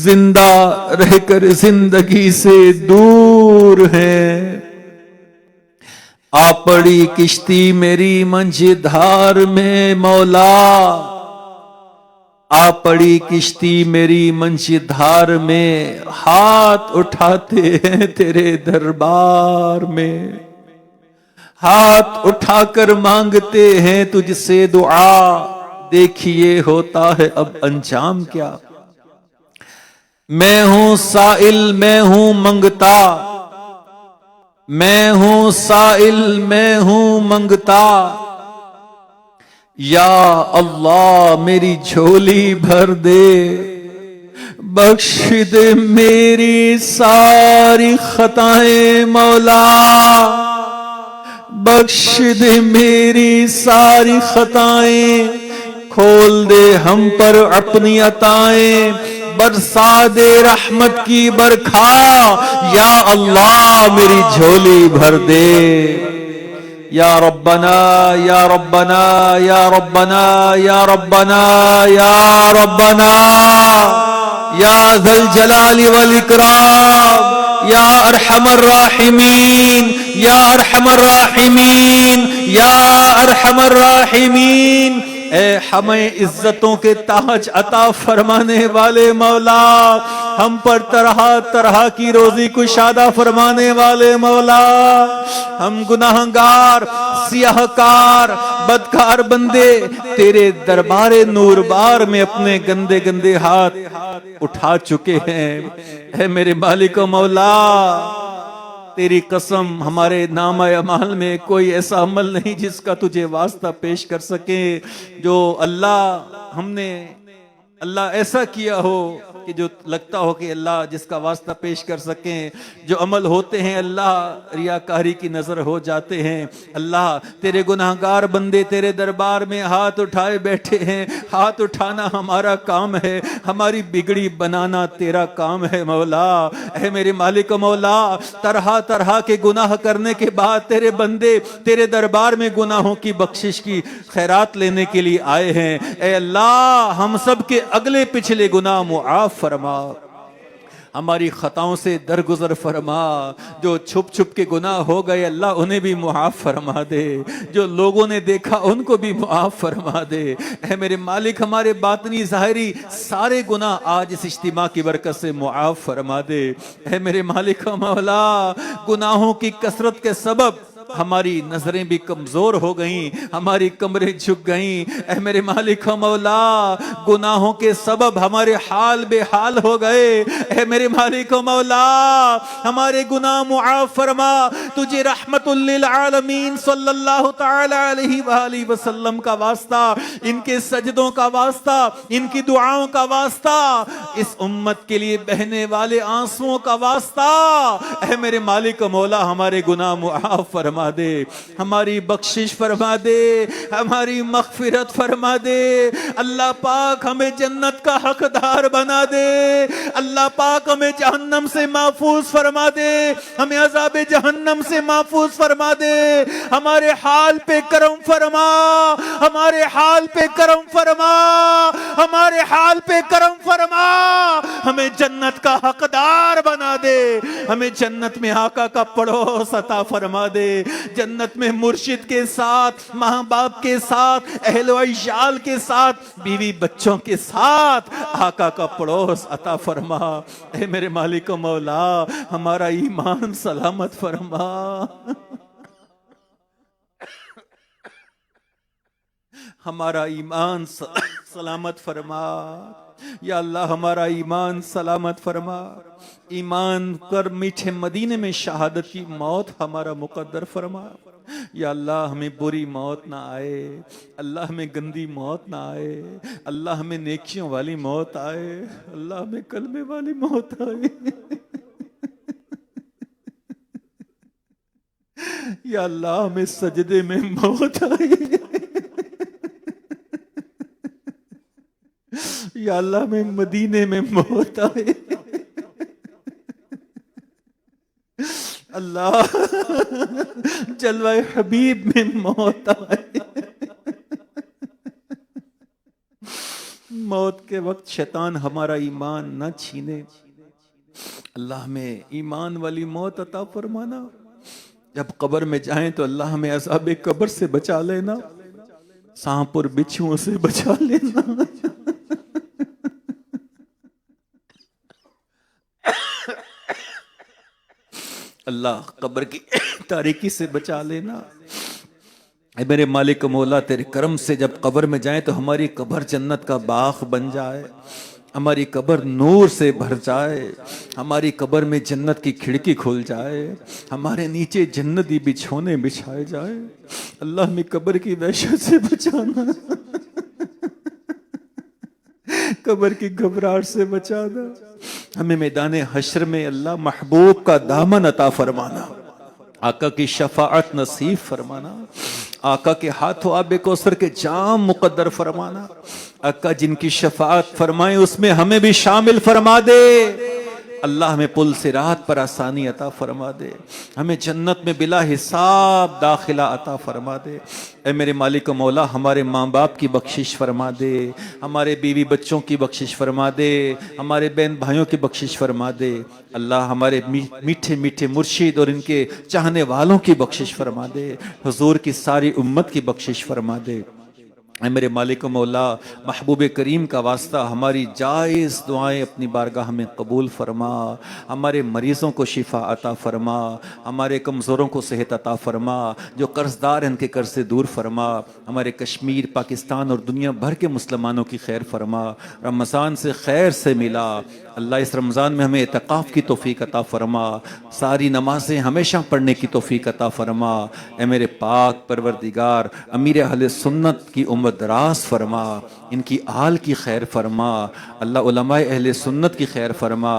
زندہ رہ کر زندگی سے دور ہیں۔ آ پڑی کشتی میری منجھدھار میں مولا، آ پڑی کشتی میری منجھدھار میں، ہاتھ اٹھاتے ہیں تیرے دربار میں، ہاتھ اٹھا کر مانگتے ہیں تجھ سے دعا، دیکھیے ہوتا ہے اب انجام کیا۔ میں ہوں سائل، میں ہوں منگتا، میں ہوں سائل، میں ہوں منگتا، یا اللہ میری جھولی بھر دے، بخش دے میری ساری خطائیں مولا، بخش دے میری ساری خطائیں، کھول دے ہم پر اپنی عطائیں، برسا دے رحمت کی برکھا، یا اللہ میری جھولی بھر دے۔ یا ربنا یا ربنا یا ربنا یا ربنا یا ربنا یا ذا الجلال والاکرام، یا ارحم الراحمین، یا ارحم الراحمین، یا ارحم الراحمین۔ اے ہمیں عزتوں کے تاج عطا فرمانے والے مولا، ہم پر طرح طرح کی روزی کشادہ فرمانے والے مولا، ہم گناہگار، سیاہکار، بدکار بندے تیرے دربار نور بار میں اپنے گندے گندے ہاتھ اٹھا چکے ہیں۔ اے میرے مالک و مولا، تیری قسم ہمارے نامہ اعمال میں کوئی ایسا عمل نہیں جس کا تجھے واسطہ پیش کر سکے، جو ہم نے ایسا کیا ہو کہ جو لگتا ہو کہ اللہ جس کا واسطہ پیش کر سکیں۔ جو عمل ہوتے ہیں اللہ ریاکاری کی نظر ہو جاتے ہیں۔ اللہ تیرے گناہگار بندے تیرے دربار میں ہاتھ اٹھائے بیٹھے ہیں۔ ہاتھ اٹھانا ہمارا کام ہے، ہماری بگڑی بنانا تیرا کام ہے مولا۔ اے میرے مالک و مولا، طرح طرح کے گناہ کرنے کے بعد تیرے بندے تیرے دربار میں گناہوں کی بخشش کی خیرات لینے کے لیے آئے ہیں۔ اے اللہ ہم سب کے اگلے پچھلے گناہ معاف فرما، ہماری خطاؤں سے درگزر فرما، جو چھپ چھپ کے گناہ ہو گئے اللہ انہیں بھی معاف فرما دے، جو لوگوں نے دیکھا ان کو بھی معاف فرما دے۔ اے میرے مالک ہمارے باطنی ظاہری سارے گناہ آج اس اجتماع کی برکت سے معاف فرما دے۔ اے میرے مالک و مولا، گناہوں کی کثرت کے سبب ہماری نظریں بھی کمزور ہو گئیں، ہماری کمریں جھک گئیں۔ اے میرے مالک و مولا، گناہوں کے سبب ہمارے حال بے حال ہو گئے۔ اے میرے مالک و مولا، ہمارے گناہ معاف فرما۔ تجھے رحمت للعالمین صلی اللہ تعالی علیہ وآلہ وسلم کا واسطہ، ان کے سجدوں کا واسطہ، ان کی دعاؤں کا واسطہ، اس امت کے لیے بہنے والے آنسوؤں کا واسطہ، اے میرے مالک و مولا ہمارے گناہ معاف فرما دے، ہماری بخشش فرما دے، ہماری مغفرت فرما دے۔ اللہ پاک ہمیں جنت کا حقدار بنا دے، اللہ پاک ہمیں جہنم سے محفوظ فرما دے، ہمیں عذاب جہنم سے محفوظ فرما دے۔ ہمارے حال پہ کرم فرما، ہمارے حال پہ کرم فرما، ہمارے حال پہ کرم فرما، ہمیں جنت کا حقدار بنا دے، ہمیں جنت میں آقا کا پڑوس عطا فرما دے، جنت میں مرشد کے ساتھ، ماں باپ کے ساتھ، اہل و عیال کے ساتھ، بیوی بچوں کے ساتھ آقا کا پڑوس عطا فرما۔ اے میرے مالک و مولا ہمارا ایمان سلامت فرما، ہمارا ایمان سلامت فرما یا اللہ، ہمارا ایمان سلامت فرما۔ ایمان کر میٹھے مدینے میں شہادت کی موت ہمارا مقدر فرما یا اللہ، ہمیں بری موت نہ آئے، اللہ ہمیں گندی موت نہ آئے، اللہ ہمیں نیکیوں والی موت آئے، اللہ ہمیں کلمے والی موت آئے یا اللہ ہمیں سجدے میں موت آئے یا اللہ ہمیں مدینے میں موت آئے، اللہ جلوہ حبیب میں موت آئے۔ موت کے وقت شیطان ہمارا ایمان نہ چھینے، اللہ ہمیں ایمان والی موت عطا فرمانا۔ جب قبر میں جائیں تو اللہ ہمیں عذاب قبر سے بچا لینا، سانپ اور بچھوؤں سے بچا لینا۔ اللہ قبر کی تاریکی سے بچا لینا۔ اے میرے مالک مولا، تیرے کرم سے جب قبر میں جائیں تو ہماری قبر جنت کا باغ بن جائے، ہماری قبر نور سے بھر جائے، ہماری قبر میں جنت کی کھڑکی کھل جائے، ہمارے نیچے جنتی بچھونے بچھائے جائے۔ اللہ ہمیں قبر کی وحشت سے بچانا، قبر کی گھبراہٹ سے بچانا، ہمیں میدان حشر میں اللہ محبوب کا دامن عطا فرمانا، آقا کی شفاعت نصیب فرمانا، آقا کے ہاتھوں آب کوثر کے جام مقدر فرمانا۔ آقا جن کی شفاعت فرمائے اس میں ہمیں بھی شامل فرما دے۔ اللہ ہمیں پل صراط پر آسانی عطا فرما دے، ہمیں جنت میں بلا حساب داخلہ عطا فرما دے۔ اے میرے مالک و مولا، ہمارے ماں باپ کی بخشش فرما دے، ہمارے بیوی بچوں کی بخشش فرما دے، ہمارے بہن بھائیوں کی بخشش فرما دے۔ اللہ ہمارے میٹھے میٹھے مرشد اور ان کے چاہنے والوں کی بخشش فرما دے، حضور کی ساری امت کی بخشش فرما دے۔ اے میرے مالک و مولا، محبوب کریم کا واسطہ ہماری جائز دعائیں اپنی بارگاہ میں قبول فرما، ہمارے مریضوں کو شفا عطا فرما، ہمارے کمزوروں کو صحت عطا فرما، جو قرض دار ہیں ان کے قرض سے دور فرما، ہمارے کشمیر، پاکستان اور دنیا بھر کے مسلمانوں کی خیر فرما۔ رمضان سے خیر سے ملا، اللہ اس رمضان میں ہمیں اعتکاف کی توفیق عطا فرما، ساری نمازیں ہمیشہ پڑھنے کی توفیق عطا فرما۔ اے میرے پاک پروردگار، امیر اہل سنت کی عمر دراز فرما، ان کی آل کی خیر فرما، اللہ علماء اہل سنت کی خیر فرما۔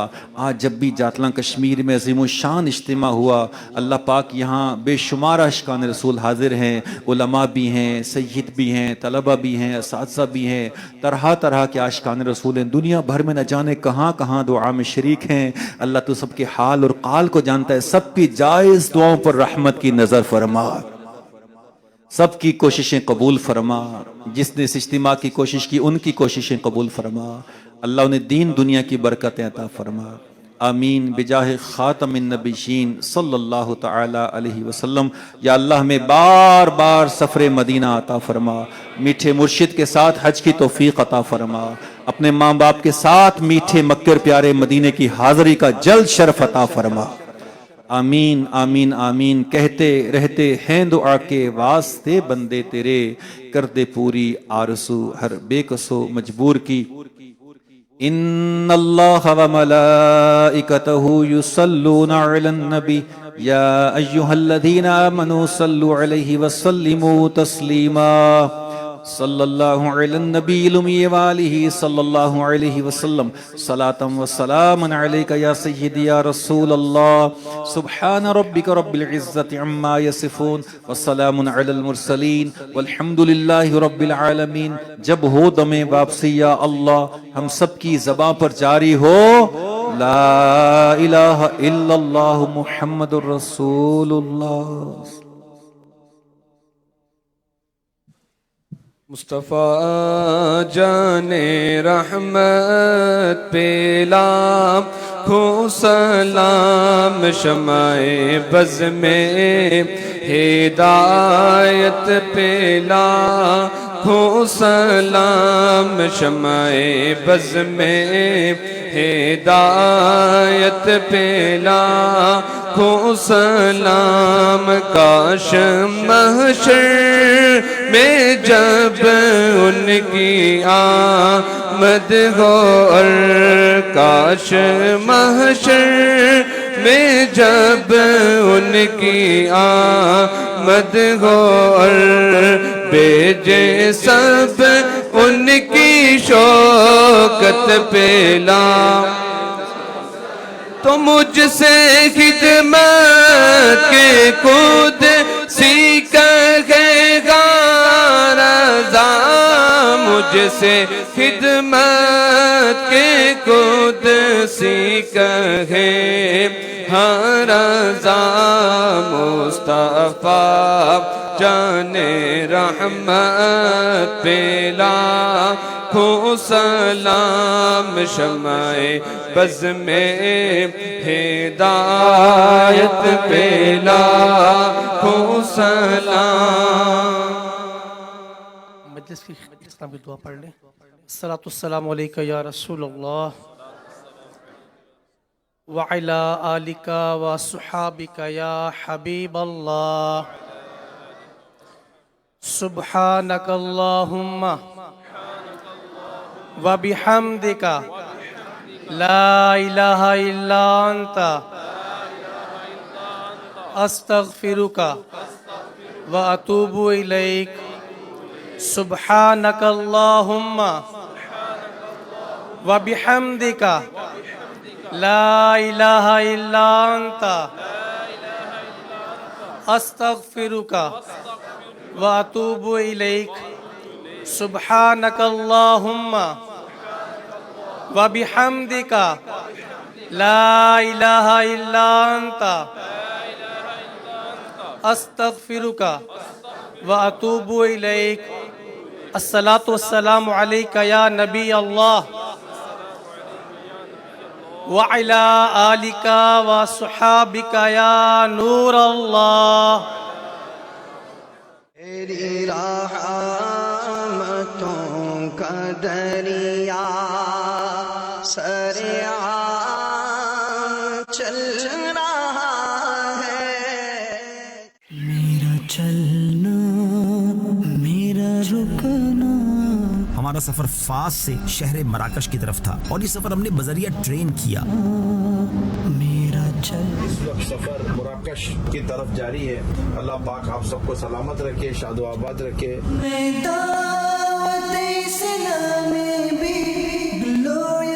آج جب بھی جاتلاں کشمیر میں عظیم الشان اجتماع ہوا، اللہ پاک یہاں بے شمار عاشقان رسول حاضر ہیں، علماء بھی ہیں، سید بھی ہیں، طلبہ بھی ہیں، اساتذہ بھی ہیں، طرح طرح کے عاشقان رسول ہیں، دنیا بھر میں نہ جانے کہاں کہاں دعا میں شریک ہیں۔ اللہ تو سب کے حال اور قال کو جانتا ہے، سب کی جائز دعاؤں پر رحمت کی نظر فرما، سب کی کوششیں قبول فرما، جس نے اس اجتماع کی کوشش کی ان کی کوششیں قبول فرما، اللہ انہیں دین دنیا کی برکتیں عطا فرما۔ آمین بجاہ خاتم النبیین صلی اللہ تعالی علیہ وسلم۔ یا اللہ ہمیں بار بار سفر مدینہ عطا فرما، میٹھے مرشد کے ساتھ حج کی توفیق عطا فرما، اپنے ماں باپ کے ساتھ میٹھے مکر پیارے مدینے کی حاضری کا جلد شرف عطا فرما۔ آمین آمین آمین کہتے رہتے ہیں دعا کے واسطے بندے تیرے، کر دے پوری آرزو ہر بے کسو مجبور کی۔ ان اللہ وملائکتہ یصلون علی النبی یا ایہا الذین آمنوا صلوا علیہ وسلموا تسلیما۔ صلی اللہ علی النبی الامی وآلہ صلی اللہ علیہ وسلم صلاۃ و سلام علیک یا سیدی یا رسول اللہ۔ سبحان ربک رب العزت عما یصفون وسلام علی المرسلین والحمد للہ رب العالمین۔ جب ہو دم واپسی یا اللہ ہم سب کی زباں پر جاری ہو لا الہ الا اللہ محمد الرسول اللہ۔ مصطفیٰ جان رحمت پہ لاکھوں سلام، شمع بز میں ہدایت پہ لاکھوں سلام، شمع بز میں ہدایت پہ لاکھوں سلام۔ کاش محشر میں جب ان کی آمد ہو، اور کاش محشر میں جب ان کی آمد ہو، اور بھیجے سب ان کی شوکت پہ تو مجھ سے خدمت کے خود کہے گا رضا، مجھ سے خدمت کے خود کہے ہاں رضا۔ مصطفیٰ جان رحمت پہ لاکھوں سلام، شمع بز میں ہدایت پہ لاکھوں سلام۔ مجلس کی اسلام کی دعا پڑھ لیں۔ الصلاۃ والسلام علیکہ یا رسول اللہ وعلی آلک وصحابک یا حبیب اللہ۔ سبحانک اللہم وبحمدک لا الہ الا انت استغفرک واتوب الیک۔ سبحانک اللہم وبحمدک لا الہ الا انت استغفرک واتوب الیک۔ سبحانک اللہم وبحمدک لا الہ الا انت استغفرک واتوب الیک۔ الصلاۃ والسلام علیک یا نبی اللہ وعلی آلک وصحابک یا نور اللہ۔ تیری رحمتوں کا دریا سرعام چل رہا ہے، میرا چلنا میرا رکنا۔ ہمارا سفر فاس سے شہر مراکش کی طرف تھا اور یہ سفر ہم نے بذریعہ ٹرین کیا۔ اس وقت سفر مراکش کی طرف جاری ہے۔ اللہ پاک آپ سب کو سلامت رکھے، شاد و آباد رکھے۔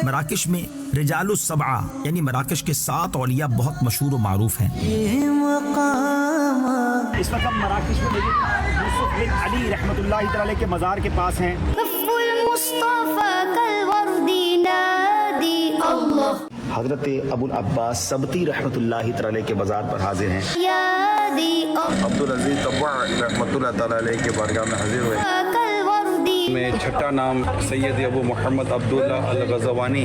مراکش میں رجال السبعہ یعنی مراکش کے 7 اولیاء بہت مشہور و معروف ہیں۔ اس وقت ہم مراکش میں یوسف بن علی رحمۃ اللہ تعالی کے مزار کے پاس ہیں۔ حضرت ابو العباس سبتی رحمۃ اللہ تعالی کے مزار پر حاضر ہیں۔ عبدالعزیز طبع رحمۃ اللہ تعالی کے بارگاہ میں حاضر ہوئے۔ میں چھٹا نام سید ابو محمد عبداللہ الغزوانی